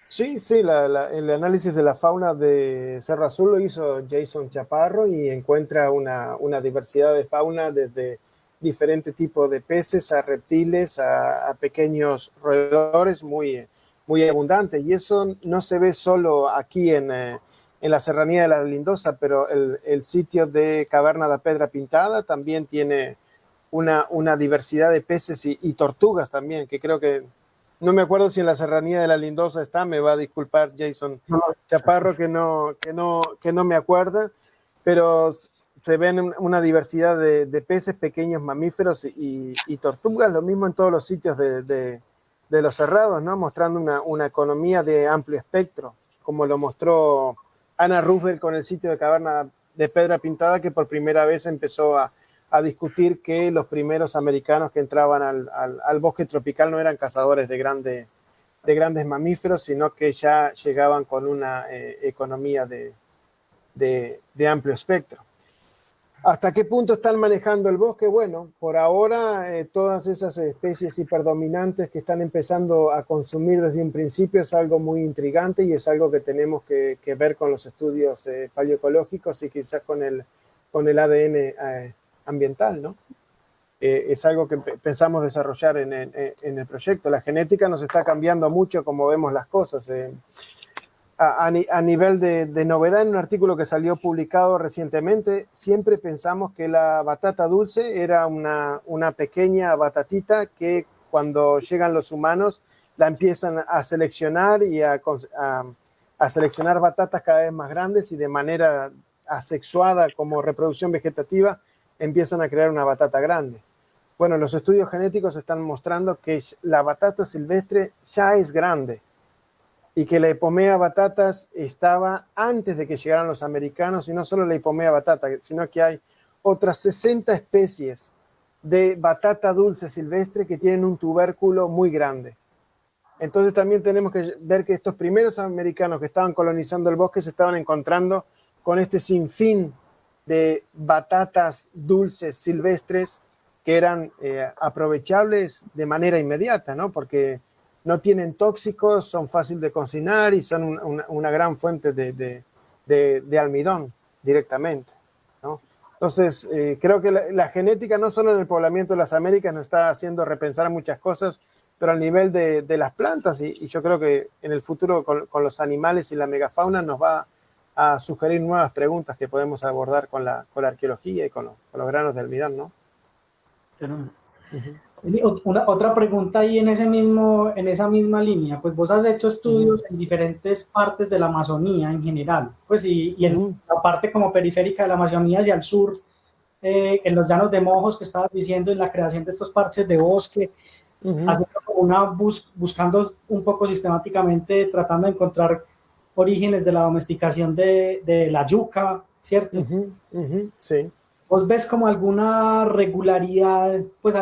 Sí, el análisis de la fauna de Cerro Azul lo hizo Jason Chaparro y encuentra una diversidad de fauna desde diferentes tipos de peces a reptiles a pequeños roedores muy, muy abundantes. Y eso no se ve solo aquí en la serranía de la Lindosa, pero el sitio de Caverna da Pedra Pintada también tiene una diversidad de peces y tortugas también, que creo que no me acuerdo si en la serranía de la Lindosa está, me va a disculpar Jason Chaparro que no me acuerda, pero se ven una diversidad de peces, pequeños mamíferos y tortugas, lo mismo en todos los sitios de los cerrados, ¿no? Mostrando una economía de amplio espectro, como lo mostró Ana Roosevelt con el sitio de Caverna de Pedra Pintada, que por primera vez empezó a discutir que los primeros americanos que entraban al bosque tropical no eran cazadores de grandes mamíferos, sino que ya llegaban con una economía de amplio espectro. ¿Hasta qué punto están manejando el bosque? Bueno, por ahora todas esas especies hiperdominantes que están empezando a consumir desde un principio es algo muy intrigante y es algo que tenemos que ver con los estudios paleoecológicos y quizás con el ADN ambiental, ¿no? Es algo que pensamos desarrollar en el proyecto. La genética nos está cambiando mucho como vemos las cosas. A nivel de novedad, en un artículo que salió publicado recientemente, siempre pensamos que la batata dulce era una pequeña batatita que cuando llegan los humanos la empiezan a seleccionar y a seleccionar batatas cada vez más grandes y de manera asexuada como reproducción vegetativa empiezan a crear una batata grande. Bueno, los estudios genéticos están mostrando que la batata silvestre ya es grande y que la Ipomea batatas estaba antes de que llegaran los americanos, y no solo la Ipomea batata, sino que hay otras 60 especies de batata dulce silvestre que tienen un tubérculo muy grande. Entonces también tenemos que ver que estos primeros americanos que estaban colonizando el bosque se estaban encontrando con este sinfín de batatas dulces silvestres que eran aprovechables de manera inmediata, ¿no? Porque no tienen tóxicos, son fáciles de cocinar y son una gran fuente de almidón directamente, ¿no? Entonces, creo que la genética no solo en el poblamiento de las Américas nos está haciendo repensar muchas cosas, pero al nivel de las plantas, y yo creo que en el futuro con los animales y la megafauna nos va a sugerir nuevas preguntas que podemos abordar con la arqueología y con los granos de almidón, ¿no? Otra pregunta ahí en esa misma línea, pues vos has hecho estudios en diferentes partes de la Amazonía en general, pues y en la parte como periférica de la Amazonía hacia el sur, en los llanos de Mojos que estabas diciendo, en la creación de estos parches de bosque, buscando un poco sistemáticamente, tratando de encontrar orígenes de la domesticación de la yuca, ¿cierto? Sí. ¿Vos ves como alguna regularidad, pues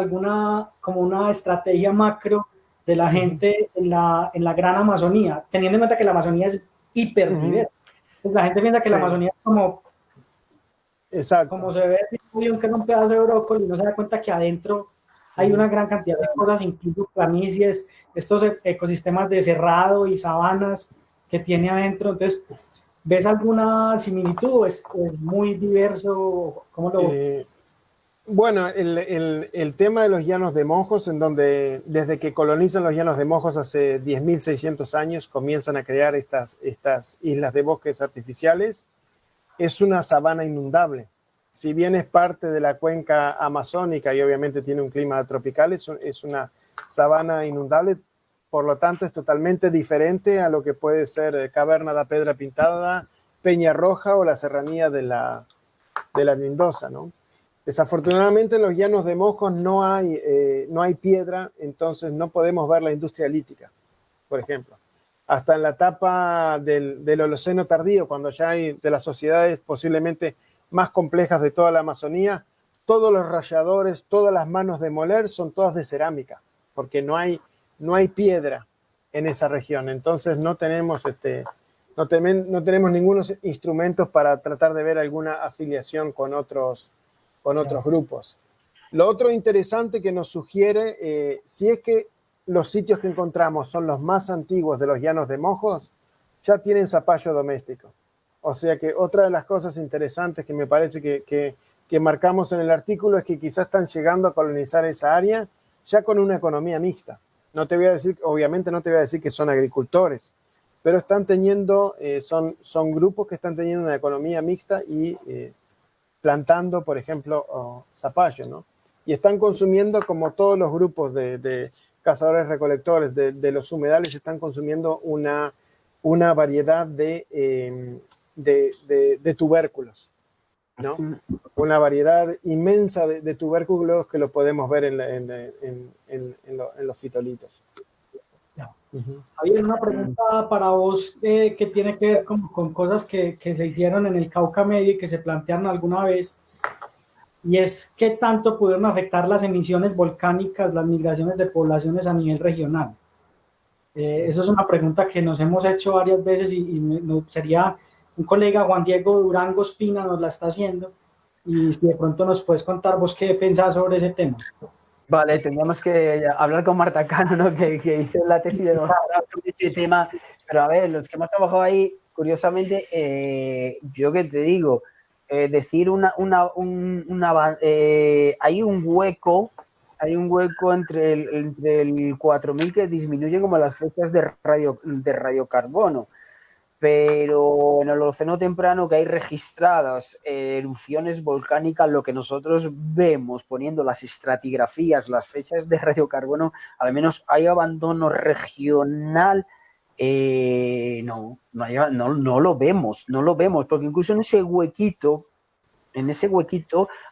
como una estrategia macro de la gente en la Gran Amazonía, teniendo en cuenta que la Amazonía es hiperdiversa? Pues la gente piensa que la Amazonía es como, exacto, como se ve que es un pedazo de brócoli, y no se da cuenta que adentro hay una gran cantidad de cosas, incluso planicies, estos ecosistemas de cerrado y sabanas que tiene adentro. Entonces, ¿ves alguna similitud o es muy diverso? ¿Cómo lo Bueno, el tema de los llanos de Mojos, en donde desde que colonizan los llanos de Mojos hace 10.600 años comienzan a crear estas islas de bosques artificiales, es una sabana inundable. Si bien es parte de la cuenca amazónica y obviamente tiene un clima tropical, es una sabana inundable, por lo tanto es totalmente diferente a lo que puede ser Caverna da Pedra Pintada, Peña Roja o la serranía de la Mendoza, ¿no? Desafortunadamente en los llanos de Mojos no hay piedra, entonces no podemos ver la industria lítica, por ejemplo. Hasta en la etapa del Holoceno tardío, cuando ya hay de las sociedades posiblemente más complejas de toda la Amazonía, todos los ralladores, todas las manos de moler son todas de cerámica, porque no hay piedra en esa región. Entonces no tenemos ningunos instrumentos para tratar de ver alguna afiliación con otros grupos. Lo otro interesante que nos sugiere, si es que los sitios que encontramos son los más antiguos de los llanos de Mojos, ya tienen zapallo doméstico. O sea que otra de las cosas interesantes que me parece que marcamos en el artículo es que quizás están llegando a colonizar esa área ya con una economía mixta. No te voy a decir, obviamente no te voy a decir que son agricultores, pero están teniendo, son grupos que están teniendo una economía mixta y plantando, por ejemplo, zapallo, ¿no? Y están consumiendo, como todos los grupos de cazadores-recolectores de los humedales, están consumiendo una variedad de tubérculos, ¿no? Una variedad inmensa de tubérculos que lo podemos ver en los fitolitos. Javier, una pregunta para vos que tiene que ver con cosas que se hicieron en el Cauca Medio y que se plantearon alguna vez, y es ¿qué tanto pudieron afectar las emisiones volcánicas, las migraciones de poblaciones a nivel regional? Eso es una pregunta que nos hemos hecho varias veces y sería un colega, Juan Diego Durango Espina, nos la está haciendo, y si de pronto nos puedes contar vos qué pensás sobre ese tema. Vale, tendríamos que hablar con Marta Cano, ¿no? que hizo la tesis de doctorado sobre ese tema, pero a ver, los que hemos trabajado ahí, curiosamente, yo que te digo, decir hay un hueco entre el 4000 que disminuye como las fechas de radiocarbono. pero en el Holoceno temprano que hay registradas erupciones volcánicas, lo que nosotros vemos poniendo las estratigrafías, las fechas de radiocarbono, al menos hay abandono regional. No lo vemos, porque incluso en ese huequito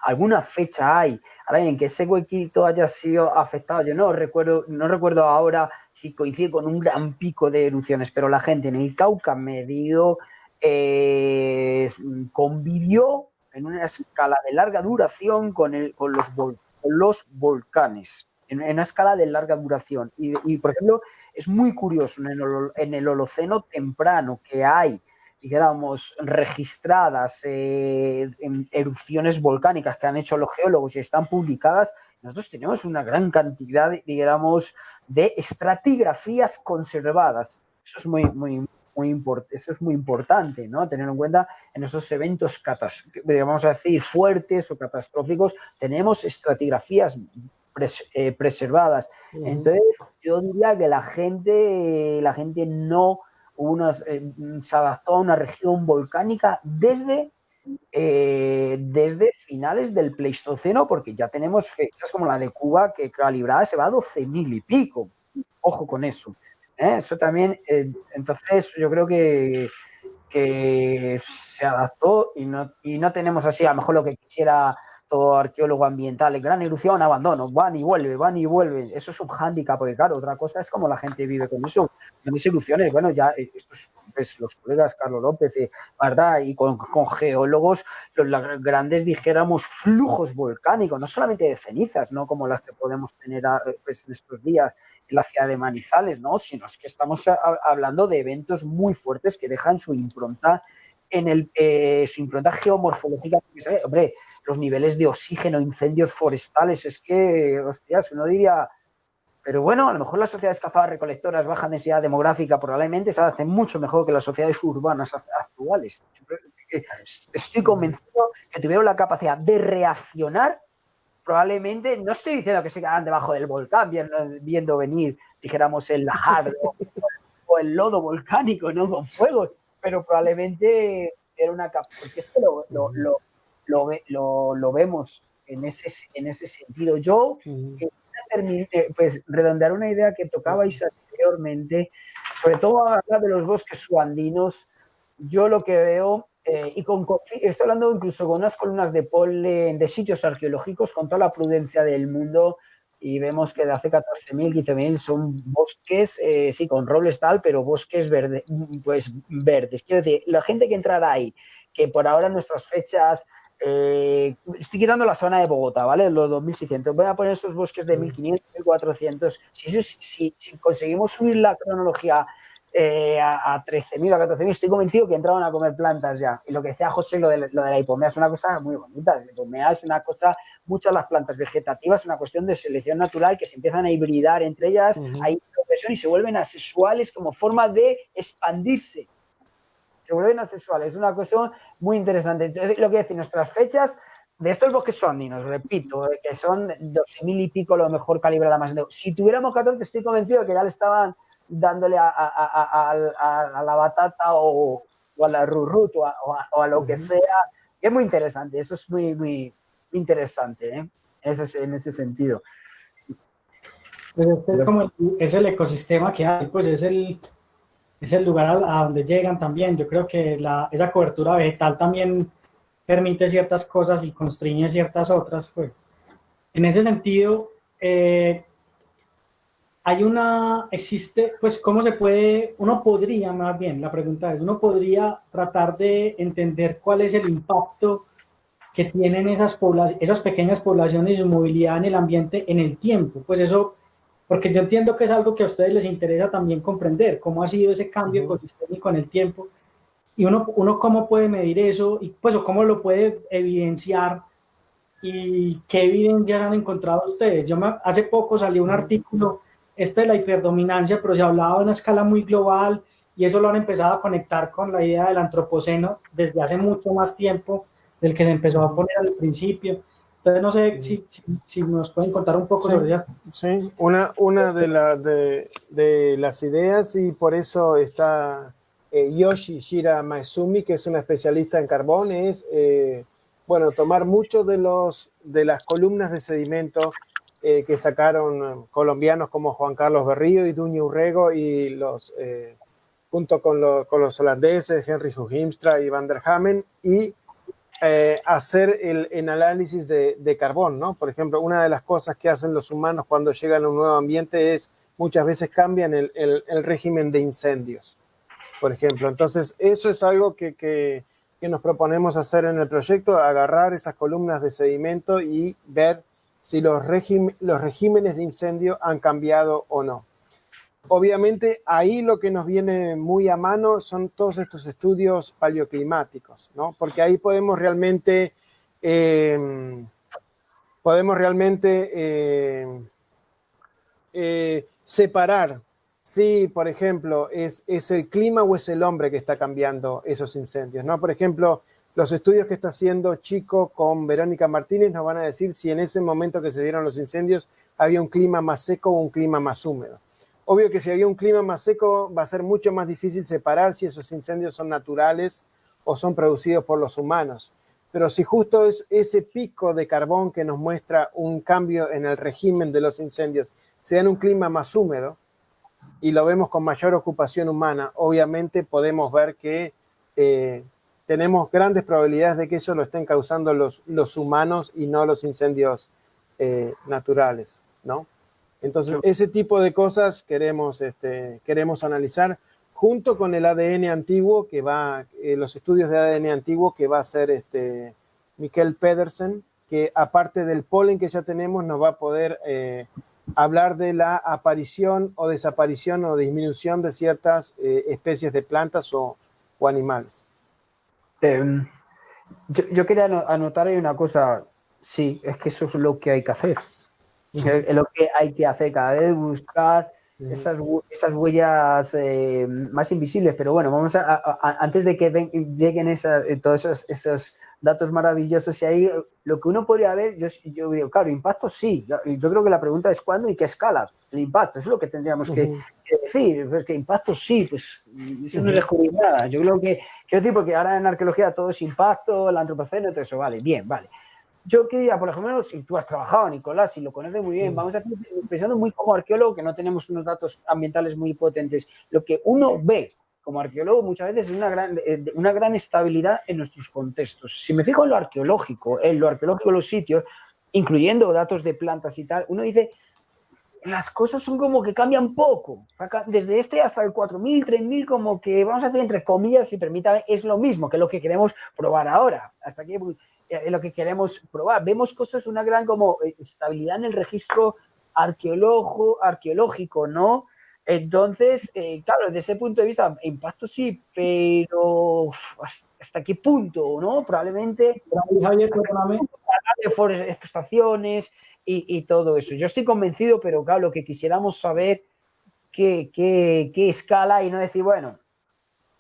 alguna fecha hay. Ahora bien, que ese huequito haya sido afectado, yo no recuerdo ahora si coincide con un gran pico de erupciones, pero la gente en el Cauca medio convivió en una escala de larga duración con los volcanes, en una escala de larga duración. Y por ejemplo, es muy curioso en el Holoceno temprano que hay, digamos, registradas erupciones volcánicas que han hecho los geólogos y están publicadas. Nosotros tenemos una gran cantidad, digamos, de estratigrafías conservadas. Eso es eso es muy importante, ¿no? Tener en cuenta en esos eventos, vamos a decir, fuertes o catastróficos, tenemos estratigrafías preservadas. Entonces, yo diría que la gente no se adaptó a una región volcánica desde finales del Pleistoceno, porque ya tenemos fechas como la de Cuba que calibrada se va a 12.000 y pico. Ojo con eso. Eso también, entonces yo creo que se adaptó y no tenemos así, a lo mejor lo que quisiera todo arqueólogo ambiental, gran erupción, abandono, van y vuelven. Eso es un hándicap, porque claro, otra cosa es cómo la gente vive con eso. Grandes erupciones, bueno, ya estos, pues, los colegas Carlos López, ¿verdad? Y con geólogos, los grandes, dijéramos, flujos volcánicos, no solamente de cenizas, ¿no? Como las que podemos tener pues, en estos días en la ciudad de Manizales, ¿no? Sino es que estamos hablando de eventos muy fuertes que dejan su impronta su impronta geomorfológica. Hombre, los niveles de oxígeno, incendios forestales, es que, hostias, uno diría, pero bueno, a lo mejor las sociedades cazadoras recolectoras, baja densidad demográfica, probablemente se adapten mucho mejor que las sociedades urbanas actuales. Estoy convencido que tuvieron la capacidad de reaccionar. Probablemente, no estoy diciendo que se quedaran debajo del volcán viendo venir, dijéramos, el lajar o el lodo volcánico, ¿no? Con fuego, pero probablemente era una capacidad, porque es que lo vemos en ese sentido. Yo, pues, redondear una idea que tocabais anteriormente, sobre todo hablar de los bosques subandinos, yo lo que veo, estoy hablando incluso con unas columnas de polen de sitios arqueológicos con toda la prudencia del mundo, y vemos que de hace 14.000, 15.000 son bosques, sí, con robles tal, pero bosques verdes. Quiero decir, la gente que entrará ahí, que por ahora en nuestras fechas, estoy quitando la sabana de Bogotá, ¿vale? Los 2.600. Voy a poner esos bosques de 1.500, 1.400. Si conseguimos subir la cronología a 13.000 o a 14.000, estoy convencido que entraban a comer plantas ya. Y lo que decía José, lo de la hipomea es una cosa muy bonita. La hipomea es una cosa, muchas de las plantas vegetativas, es una cuestión de selección natural, que se empiezan a hibridar entre ellas, hay progresión y se vuelven asexuales como forma de expandirse. Se vuelven asexuales, es una cuestión muy interesante. Entonces, lo que decir, nuestras fechas de estos bosques subandinos, repito, que son 12.000 y pico, lo mejor calibrada más. Si tuviéramos 14, estoy convencido de que ya le estaban dándole a la batata o a la rurrut o a lo que sea. Es muy interesante, eso es muy interesante, ¿eh? En ese sentido. Pues es el ecosistema que hay, pues es el lugar a donde llegan también. Yo creo que esa cobertura vegetal también permite ciertas cosas y constriñe ciertas otras, pues. En ese sentido, existe, pues, uno podría tratar de entender cuál es el impacto que tienen esas pequeñas poblaciones y su movilidad en el ambiente en el tiempo. Pues eso, porque yo entiendo que es algo que a ustedes les interesa también comprender, cómo ha sido ese cambio ecosistémico en el tiempo, y uno cómo puede medir eso, y pues, o cómo lo puede evidenciar, y qué evidencias han encontrado ustedes. Hace poco salió un artículo de la hiperdominancia, pero se hablaba de una escala muy global, y eso lo han empezado a conectar con la idea del antropoceno desde hace mucho más tiempo del que se empezó a poner al principio. Entonces, no sé si nos pueden contar un poco sobre eso. Sí, una de las ideas, y por eso está Yoshihira Maezumi, que es una especialista en carbón, es bueno, tomar muchos de las columnas de sedimento que sacaron colombianos como Juan Carlos Berrío y Duño Urrego y junto con los holandeses Henry Hoogimstra y Van der Hamen, y hacer el análisis de carbón, ¿no? Por ejemplo, una de las cosas que hacen los humanos cuando llegan a un nuevo ambiente es muchas veces cambian el régimen de incendios, por ejemplo. Entonces, eso es algo que nos proponemos hacer en el proyecto, agarrar esas columnas de sedimento y ver si los regímenes de incendio han cambiado o no. Obviamente, ahí lo que nos viene muy a mano son todos estos estudios paleoclimáticos, ¿no? Porque ahí podemos realmente separar si, por ejemplo, es el clima o es el hombre que está cambiando esos incendios, ¿no? Por ejemplo, los estudios que está haciendo Chico con Verónica Martínez nos van a decir si en ese momento que se dieron los incendios había un clima más seco o un clima más húmedo. Obvio que si había un clima más seco va a ser mucho más difícil separar si esos incendios son naturales o son producidos por los humanos. Pero si justo es ese pico de carbón que nos muestra un cambio en el régimen de los incendios, se da en un clima más húmedo y lo vemos con mayor ocupación humana, obviamente podemos ver que tenemos grandes probabilidades de que eso lo estén causando los humanos y no los incendios naturales, ¿no? Entonces, ese tipo de cosas queremos analizar junto con el ADN antiguo los estudios de ADN antiguo que va a hacer Michael Pedersen, que aparte del polen que ya tenemos, nos va a poder hablar de la aparición o desaparición o disminución de ciertas especies de plantas o animales. Yo quería anotar ahí una cosa. Sí, es que eso es lo que hay que hacer. Es lo que hay que hacer cada vez, buscar esas huellas más invisibles. Pero bueno, vamos antes de que lleguen todos esos datos maravillosos, y ahí lo que uno podría ver, yo digo, claro, impacto sí. Yo creo que la pregunta es cuándo y qué escala. El impacto, eso es lo que tendríamos que decir. Pues que impacto sí, pues eso no es descubrir nada. Yo creo que, quiero decir, porque ahora en arqueología todo es impacto, el antropoceno, todo eso, vale, bien, vale. Yo quería, por ejemplo, si tú has trabajado, Nicolás, y lo conoces muy bien, vamos a hacer, pensando muy como arqueólogo, que no tenemos unos datos ambientales muy potentes, lo que uno ve como arqueólogo muchas veces es una gran estabilidad en nuestros contextos. Si me fijo en lo arqueológico de los sitios, incluyendo datos de plantas y tal, uno dice, las cosas son como que cambian poco. Desde hasta el 4000, 3000, como que vamos a hacer entre comillas, si permítame, es lo mismo que lo que queremos probar ahora. Hasta aquí es lo que queremos probar. Vemos cosas, una gran como estabilidad en el registro arqueológico, ¿no? Entonces, claro, desde ese punto de vista, impacto sí, pero ¿hasta qué punto, no? Probablemente Javier, perdóname. Deforestaciones y todo eso. Yo estoy convencido, pero claro, lo que quisiéramos saber qué escala y no decir, bueno,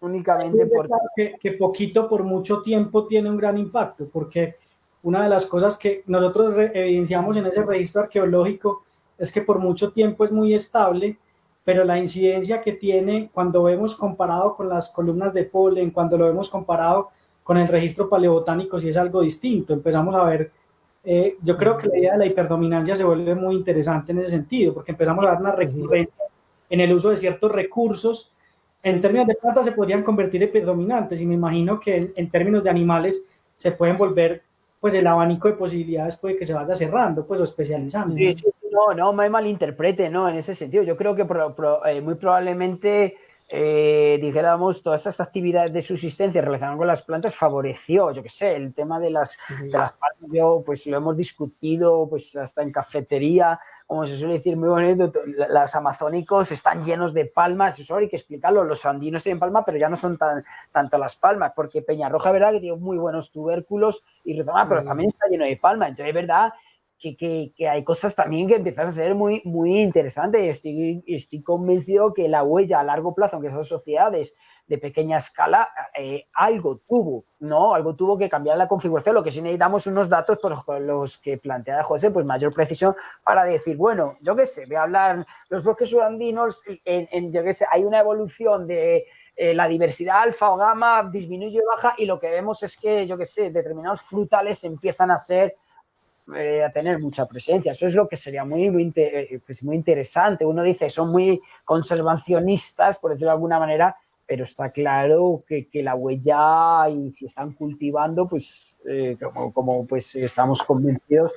únicamente porque... que poquito por mucho tiempo tiene un gran impacto, porque una de las cosas que nosotros evidenciamos en ese registro arqueológico es que por mucho tiempo es muy estable, pero la incidencia que tiene cuando vemos comparado con las columnas de polen, cuando lo vemos comparado con el registro paleobotánico, sí es algo distinto. Empezamos a ver, yo creo que la idea de la hiperdominancia se vuelve muy interesante en ese sentido, porque empezamos a ver una recurrencia en el uso de ciertos recursos. En términos de plantas se podrían convertir en hiperdominantes, y me imagino que en términos de animales se pueden volver, pues el abanico de posibilidades puede que se vaya cerrando, pues, o especializando. Sí, no me malinterprete, no, en ese sentido. Yo creo que muy probablemente, dijéramos, todas esas actividades de subsistencia relacionadas con las plantas favoreció, yo qué sé, el tema de las palmas. Yo, pues lo hemos discutido, pues hasta en cafetería, como se suele decir muy bonito, los amazónicos están llenos de palmas, eso hay que explicarlo. Los andinos tienen palmas, pero ya no son tanto las palmas, porque Peñarroja, verdad, que tiene muy buenos tubérculos y pero también está lleno de palmas. Entonces, es verdad que hay cosas también que empiezan a ser muy, muy interesantes. Estoy convencido que la huella a largo plazo, aunque esas sociedades de pequeña escala, algo tuvo que cambiar la configuración. Lo que sí necesitamos unos datos por los que plantea José, pues mayor precisión para decir, bueno, yo qué sé, voy a hablar, los bosques subandinos, yo qué sé, hay una evolución de la diversidad alfa o gamma disminuye o baja y lo que vemos es que, yo qué sé, determinados frutales empiezan a tener mucha presencia. Eso es lo que sería muy interesante. Uno dice, son muy conservacionistas, por decirlo de alguna manera, pero está claro que la huella, y si están cultivando, pues como pues estamos convencidos,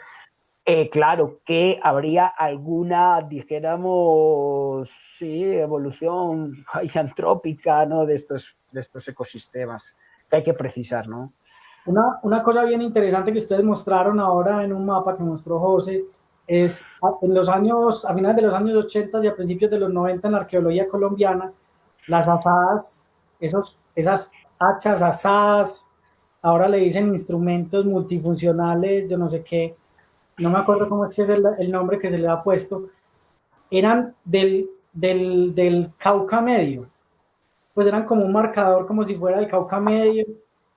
claro que habría alguna, dijéramos, sí, evolución antrópica, ¿no? de estos ecosistemas que hay que precisar, ¿no? Una cosa bien interesante que ustedes mostraron ahora en un mapa que mostró José es a finales de los años 80 y a principios de los 90 en la arqueología colombiana, las asadas, esas hachas asadas, ahora le dicen instrumentos multifuncionales, yo no sé qué, no me acuerdo cómo es que es el nombre que se le ha puesto, eran del Cauca Medio, pues eran como un marcador, como si fuera el Cauca Medio,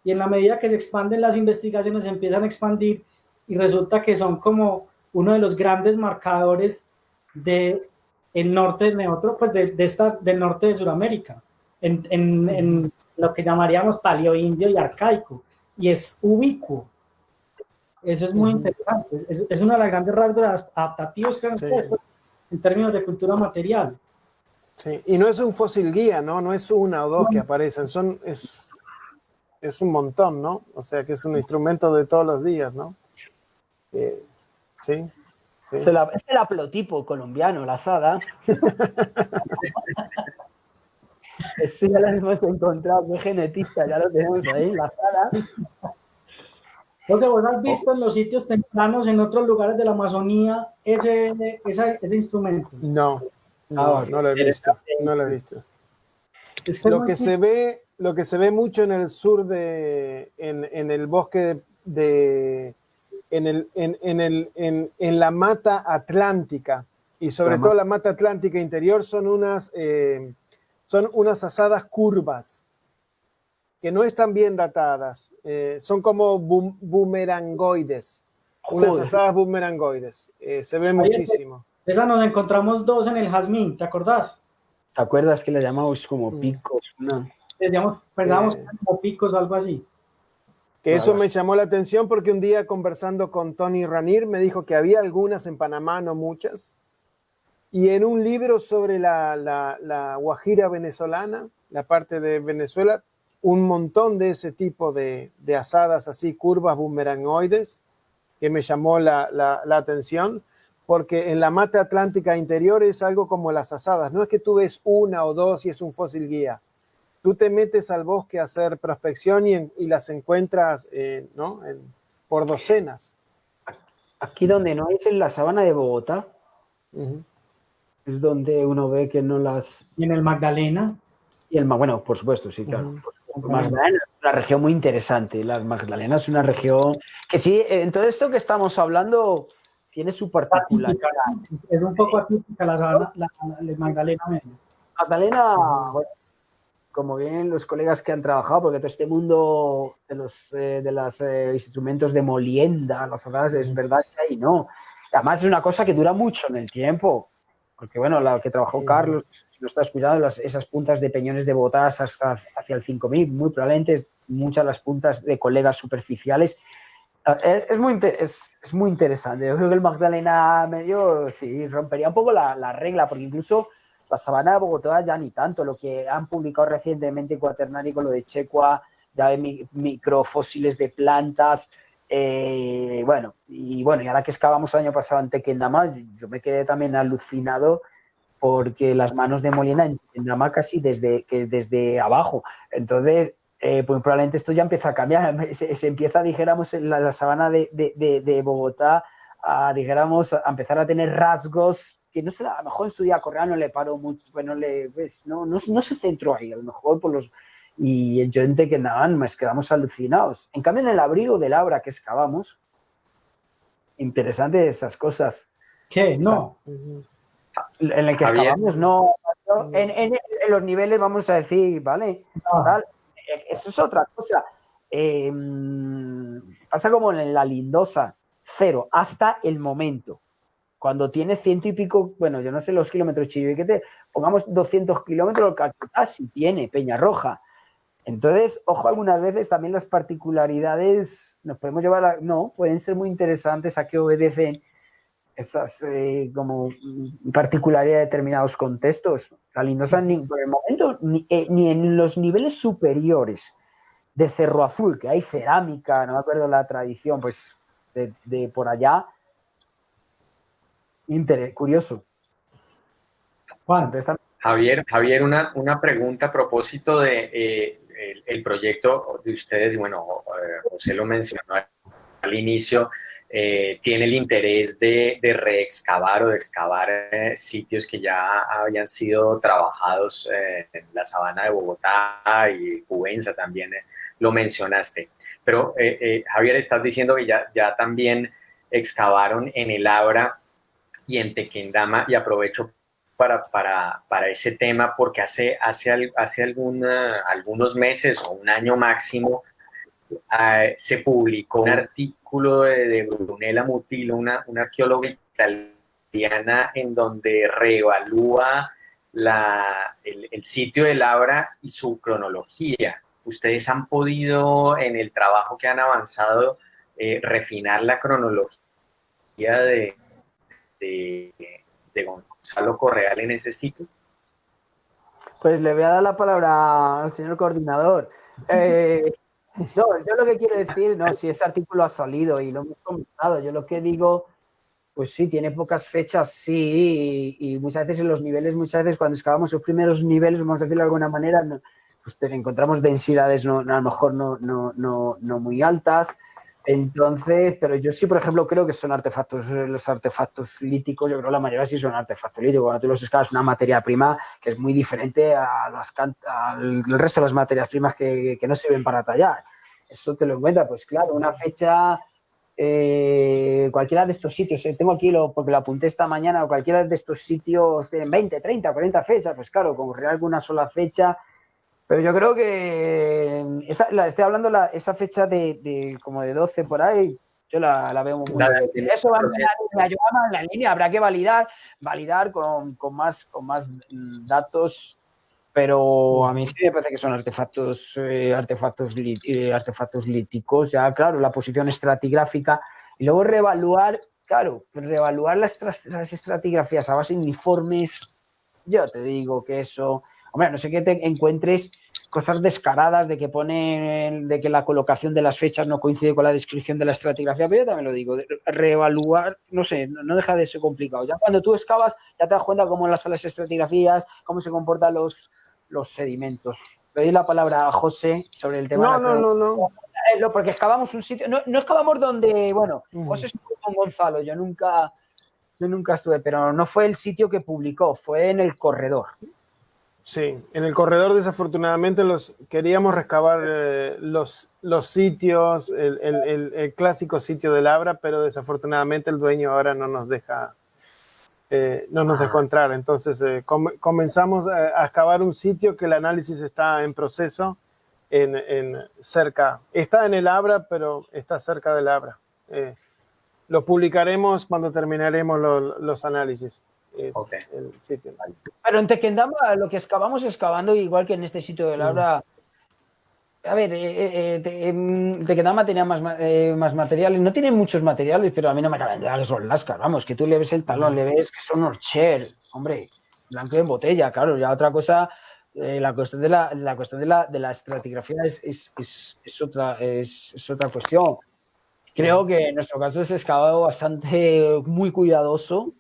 y en la medida que se expanden las investigaciones se empiezan a expandir y resulta que son como uno de los grandes marcadores del norte del neotro, pues del norte de Sudamérica, en lo que llamaríamos paleoindio y arcaico, y es ubicuo. Eso es muy interesante. Es uno de los grandes rasgos adaptativos que han puesto en términos de cultura material. Sí, y no es un fósil guía, ¿no? No es una o dos que aparecen, es un montón, ¿no? O sea, que es un instrumento de todos los días, ¿no? Sí. Es el haplotipo colombiano, la azada. Eso ya lo hemos encontrado, qué genetista, ya lo tenemos ahí, la azada. Entonces, ¿vos has visto en los sitios tempranos, en otros lugares de la Amazonía, ese instrumento? No lo he visto, no lo he visto. Lo que se ve mucho en el sur en el bosque en la mata atlántica, y sobre todo la mata atlántica interior, son unas asadas curvas que no están bien datadas, son como boomerangoides, unas asadas boomerangoides, se ve muchísimo. Esa nos encontramos dos en el Jazmín, ¿te acordás? ¿Te acuerdas que le llamamos como picos? Pensábamos como picos o algo así. Que eso me llamó la atención porque un día conversando con Tony Ranir me dijo que había algunas en Panamá, no muchas, y en un libro sobre la Guajira venezolana, la parte de Venezuela, un montón de ese tipo de asadas así, curvas boomerangoides, que me llamó la atención, porque en la mata atlántica interior es algo como las asadas, no es que tú ves una o dos y es un fósil guía. Tú te metes al bosque a hacer prospección y las encuentras por docenas. Aquí donde no es, en la sabana de Bogotá, es donde uno ve que no las... ¿Y en el Magdalena? Bueno, por supuesto, sí, claro. Magdalena es una región muy interesante. La Magdalena es una región que sí, en todo esto que estamos hablando, tiene su particularidad. Es un poco atípica la sabana, la Magdalena Medio. Magdalena, bueno, como bien los colegas que han trabajado, porque todo este mundo de los instrumentos de molienda, las asadas, es verdad que ahí no. Además es una cosa que dura mucho en el tiempo, porque bueno, la que trabajó Carlos, si lo estás cuidando, esas puntas de peñones de botas hasta hacia el 5000, muy probablemente muchas de las puntas de colegas superficiales. Es muy interesante. Yo creo que el Magdalena Medio sí rompería un poco la regla, porque incluso la sabana de Bogotá ya ni tanto. Lo que han publicado recientemente en Cuaternario con lo de Checua, ya de microfósiles de plantas. Y ahora que excavamos el año pasado en Tequendama, yo me quedé también alucinado porque las manos de molienda en Tequendama casi desde abajo. Entonces, pues probablemente esto ya empieza a cambiar. Se empieza, dijéramos, en la sabana de Bogotá a empezar a tener rasgos que no sé, a lo mejor en su día Correa no le paró mucho, bueno, no se centró ahí, a lo mejor y yo en Tequendama nos quedamos alucinados. En cambio, en el abrigo de Labra que excavamos, interesante esas cosas. ¿Qué? No. En el que excavamos, no. En los niveles, vamos a decir, ¿vale? Tal. Eso es otra cosa. Pasa como en la Lindosa, cero, hasta el momento. cuando tiene 100 y pico, bueno, yo no sé los kilómetros, Chiribiquete, pongamos 200 kilómetros, casi tiene Peñarroja. Entonces, ojo, algunas veces también las particularidades nos podemos llevar a... No, pueden ser muy interesantes a qué obedecen esas como particularidades de determinados contextos. No están ni por el momento ni en los niveles superiores de Cerro Azul, que hay cerámica, no me acuerdo la tradición, pues de por allá. Curioso. Juan. Entonces, Javier, una pregunta a propósito de el proyecto de ustedes. Bueno, José lo mencionó al inicio, tiene el interés de reexcavar o de excavar sitios que ya habían sido trabajados en la sabana de Bogotá y Cubenza también lo mencionaste. Pero Javier, estás diciendo que ya también excavaron en el Abra y en Tequendama, y aprovecho para ese tema porque hace algunos meses o un año máximo se publicó un artículo de Brunella Mutilo, una arqueóloga italiana, en donde reevalúa el sitio del Abra y su cronología. ¿Ustedes han podido, en el trabajo que han avanzado, refinar la cronología de Gonzalo Correal en ese sitio? Pues le voy a dar la palabra al señor coordinador. No, yo lo que quiero decir, no, si ese artículo ha salido y lo hemos comentado, yo lo que digo, pues sí, tiene pocas fechas, sí, y muchas veces en los niveles, muchas veces cuando excavamos los primeros niveles, vamos a decirlo de alguna manera, pues encontramos densidades a lo mejor no muy altas. Entonces, pero yo sí, por ejemplo, creo que son artefactos, los artefactos líticos, yo creo que la mayoría sí son artefactos líticos. Cuando tú los excavas una materia prima que es muy diferente al resto de las materias primas que no sirven para tallar. Eso te lo encuentras, pues claro, una fecha, cualquiera de estos sitios, tengo aquí, porque lo apunté esta mañana, cualquiera de estos sitios tienen 20, 30, 40 fechas, pues claro, con alguna sola fecha. Pero yo creo que estoy hablando esa fecha de como de 12 por ahí, yo la veo muy bien. Eso va en la línea, habrá que validar con más datos, pero a mí sí me parece que son artefactos líticos, ya claro, la posición estratigráfica, y luego reevaluar las estratigrafías a base de informes. Yo te digo que eso... Hombre, no sé que te encuentres cosas descaradas de que la colocación de las fechas no coincide con la descripción de la estratigrafía, pero yo también lo digo, reevaluar, no sé, no deja de ser complicado. Ya cuando tú excavas, ya te das cuenta cómo las estratigrafías, cómo se comportan los sedimentos. Le doy la palabra a José sobre el tema. No. Porque excavamos un sitio, no excavamos donde, bueno, José estuvo con Gonzalo, yo nunca estuve, pero no fue el sitio que publicó, fue en el corredor. Sí, en el corredor desafortunadamente queríamos recabar los sitios, el clásico sitio del Abra, pero desafortunadamente el dueño ahora no nos dejó entrar. Entonces comenzamos a excavar un sitio que el análisis está en proceso, cerca. Está en el Abra, pero está cerca del Abra. Lo publicaremos cuando terminaremos los análisis. Okay. El sitio. Pero en Tequendama lo que excavando igual que en este sitio del Abra. A ver, Tequendama tenía más materiales, no tiene muchos materiales, pero a mí no me caben duda que son lascas, vamos, que tú le ves el talón, le ves que son Orcher, hombre, blanco en botella, claro. Ya otra cosa, la cuestión de la estratigrafía es otra cuestión. Creo que en nuestro caso se ha excavado muy cuidadoso.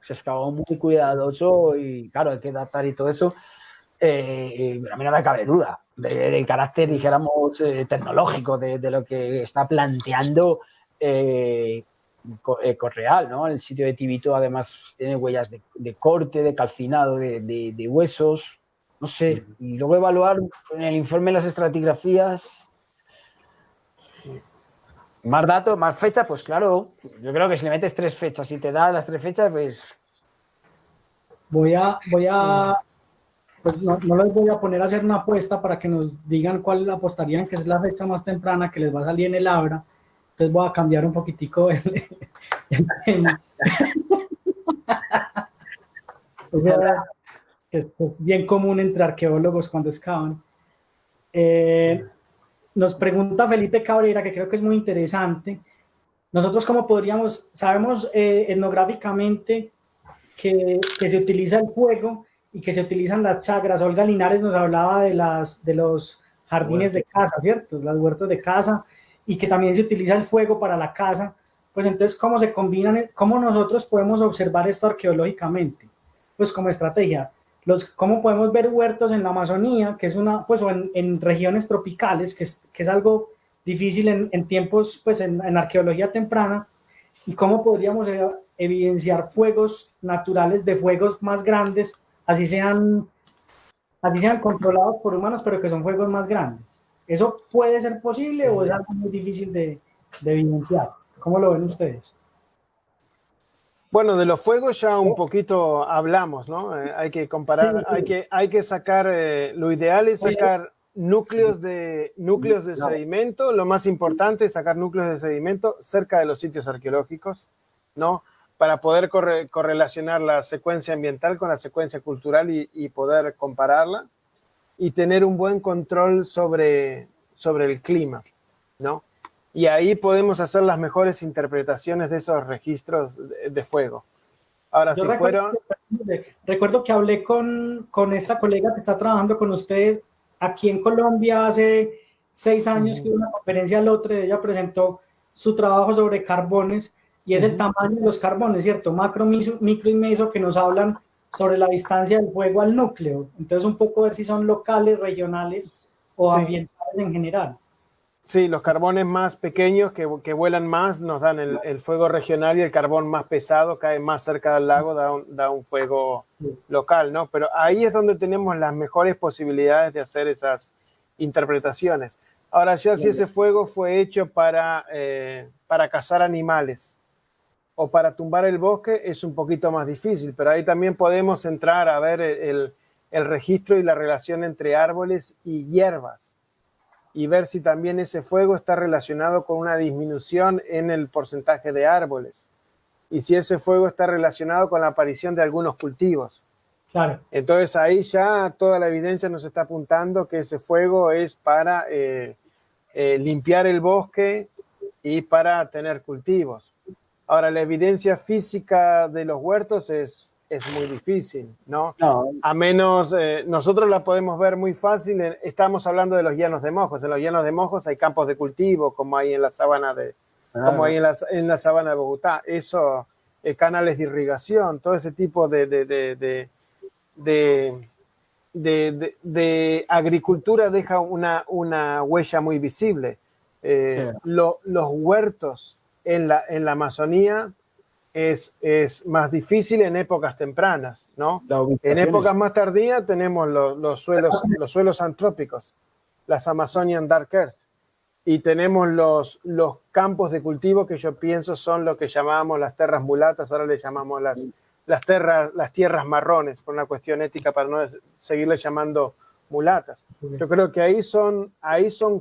Se excavó muy cuidadoso y, claro, hay que datar y todo eso. A mí no me cabe duda del carácter, dijéramos, tecnológico de lo que está planteando Correal, ¿no? El sitio de Tibito, además, tiene huellas de corte, de calcinado de huesos, no sé. Y luego evaluar en el informe las estratigrafías. Más datos, más fechas, pues claro, yo creo que si le metes 3 fechas y te da las 3 fechas, pues... Pues no les voy a poner a hacer una apuesta para que nos digan cuál apostarían que es la fecha más temprana que les va a salir en el Abra. Entonces voy a cambiar un poquitico el tema. Es bien común entre arqueólogos cuando excavan. Nos pregunta Felipe Cabrera, que creo que es muy interesante. Nosotros, ¿cómo podríamos? Sabemos etnográficamente que se utiliza el fuego y que se utilizan las chacras. Olga Linares nos hablaba de los jardines de casa, ¿cierto? Las huertas de casa, y que también se utiliza el fuego para la casa. Pues entonces, ¿cómo se combinan? ¿Cómo nosotros podemos observar esto arqueológicamente? Pues como estrategia. ¿Cómo podemos ver huertos en la Amazonía, que es una, pues, o en regiones tropicales, que es algo difícil en tiempos, pues en arqueología temprana, y cómo podríamos evidenciar fuegos naturales de fuegos más grandes, así sean controlados por humanos, pero que son fuegos más grandes? ¿Eso puede ser posible o es algo muy difícil de evidenciar? ¿Cómo lo ven ustedes? Bueno, de los fuegos ya un poquito hablamos, ¿no? Hay que comparar, hay que sacar, lo ideal es sacar núcleos de sedimento. Lo más importante es sacar núcleos de sedimento cerca de los sitios arqueológicos, ¿no? Para poder correlacionar la secuencia ambiental con la secuencia cultural y poder compararla y tener un buen control sobre el clima, ¿no? Y ahí podemos hacer las mejores interpretaciones de esos registros de fuego. Ahora, yo recuerdo que hablé con esta colega que está trabajando con ustedes aquí en Colombia hace 6 años, que una conferencia al otro, ella presentó su trabajo sobre carbones, y es el tamaño de los carbones, ¿cierto? Macro, micro y meso, que nos hablan sobre la distancia del fuego al núcleo. Entonces, un poco ver si son locales, regionales o ambientales en general. Sí, los carbones más pequeños que vuelan más nos dan el fuego regional, y el carbón más pesado cae más cerca del lago, da un fuego local, ¿no? Pero ahí es donde tenemos las mejores posibilidades de hacer esas interpretaciones. Ahora, ya si ese fuego fue hecho para cazar animales o para tumbar el bosque, es un poquito más difícil, pero ahí también podemos entrar a ver el registro y la relación entre árboles y hierbas, y ver si también ese fuego está relacionado con una disminución en el porcentaje de árboles, y si ese fuego está relacionado con la aparición de algunos cultivos. Claro. Entonces ahí ya toda la evidencia nos está apuntando que ese fuego es para limpiar el bosque y para tener cultivos. Ahora, la evidencia física de los huertos es muy difícil, ¿no? A menos, nosotros la podemos ver muy fácil, estamos hablando de los llanos de Mojos. En los llanos de Mojos hay campos de cultivo, como hay en la sabana como hay en la sabana de Bogotá. Eso, canales de irrigación, todo ese tipo de agricultura deja una huella muy visible. Los huertos en la Amazonía es más difícil en épocas tempranas, ¿no? En épocas más tardías tenemos los suelos antrópicos, las Amazonian Dark Earth, y tenemos los campos de cultivo, que yo pienso son lo que llamábamos las tierras mulatas. Ahora le llamamos las tierras marrones, por una cuestión ética, para no seguirle llamando mulatas. Yo creo que ahí son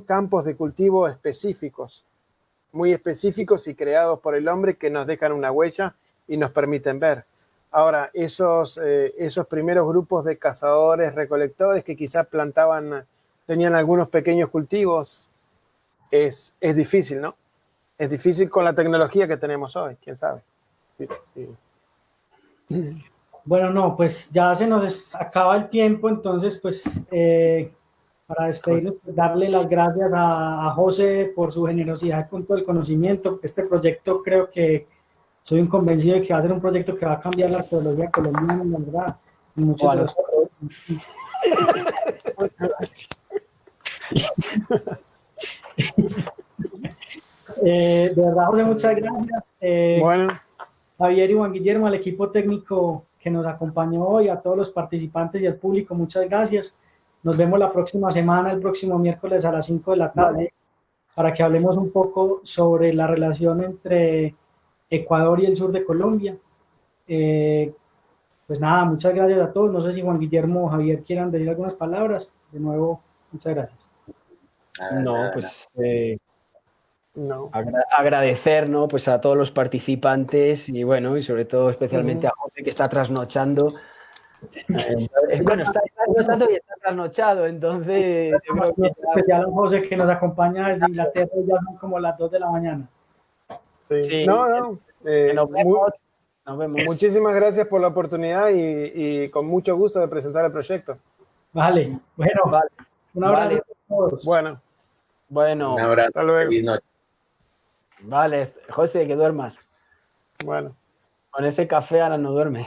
campos de cultivo específicos, muy específicos y creados por el hombre, que nos dejan una huella y nos permiten ver. Ahora, esos primeros grupos de cazadores, recolectores, que quizás tenían algunos pequeños cultivos, es difícil, ¿no? Es difícil con la tecnología que tenemos hoy, quién sabe. Sí. Bueno, no, pues ya se nos acaba el tiempo, entonces pues para despedirnos, pues, darle las gracias a José por su generosidad con todo el conocimiento. Este proyecto, creo que soy un convencido de que va a ser un proyecto que va a cambiar la arqueología colombiana, la verdad. Y muchos de los de verdad, José, muchas gracias. Bueno. Javier y Juan Guillermo, al equipo técnico que nos acompañó hoy, a todos los participantes y al público, muchas gracias. Nos vemos la próxima semana, el próximo miércoles a las 5 de la tarde, para que hablemos un poco sobre la relación entre Ecuador y el sur de Colombia. Pues nada, muchas gracias a todos. No sé si Juan Guillermo o Javier quieran decir algunas palabras. De nuevo, muchas gracias. No, pues No. Agradecer, ¿no? Pues a todos los participantes y bueno, y sobre todo especialmente a José que está trasnochando. Bueno, está trasnochando y está trasnochado, entonces yo creo que especial a José que nos acompaña desde Inglaterra, ya son como las 2 de la mañana. Sí. Sí, No. nos vemos. Muchísimas gracias por la oportunidad y con mucho gusto de presentar el proyecto. Vale, bueno, Vale. un abrazo Vale. a todos. Bueno, Bueno, Un abrazo. hasta luego. Feliz noche. vale, José, que duermas. Bueno. Con ese café ahora no duerme.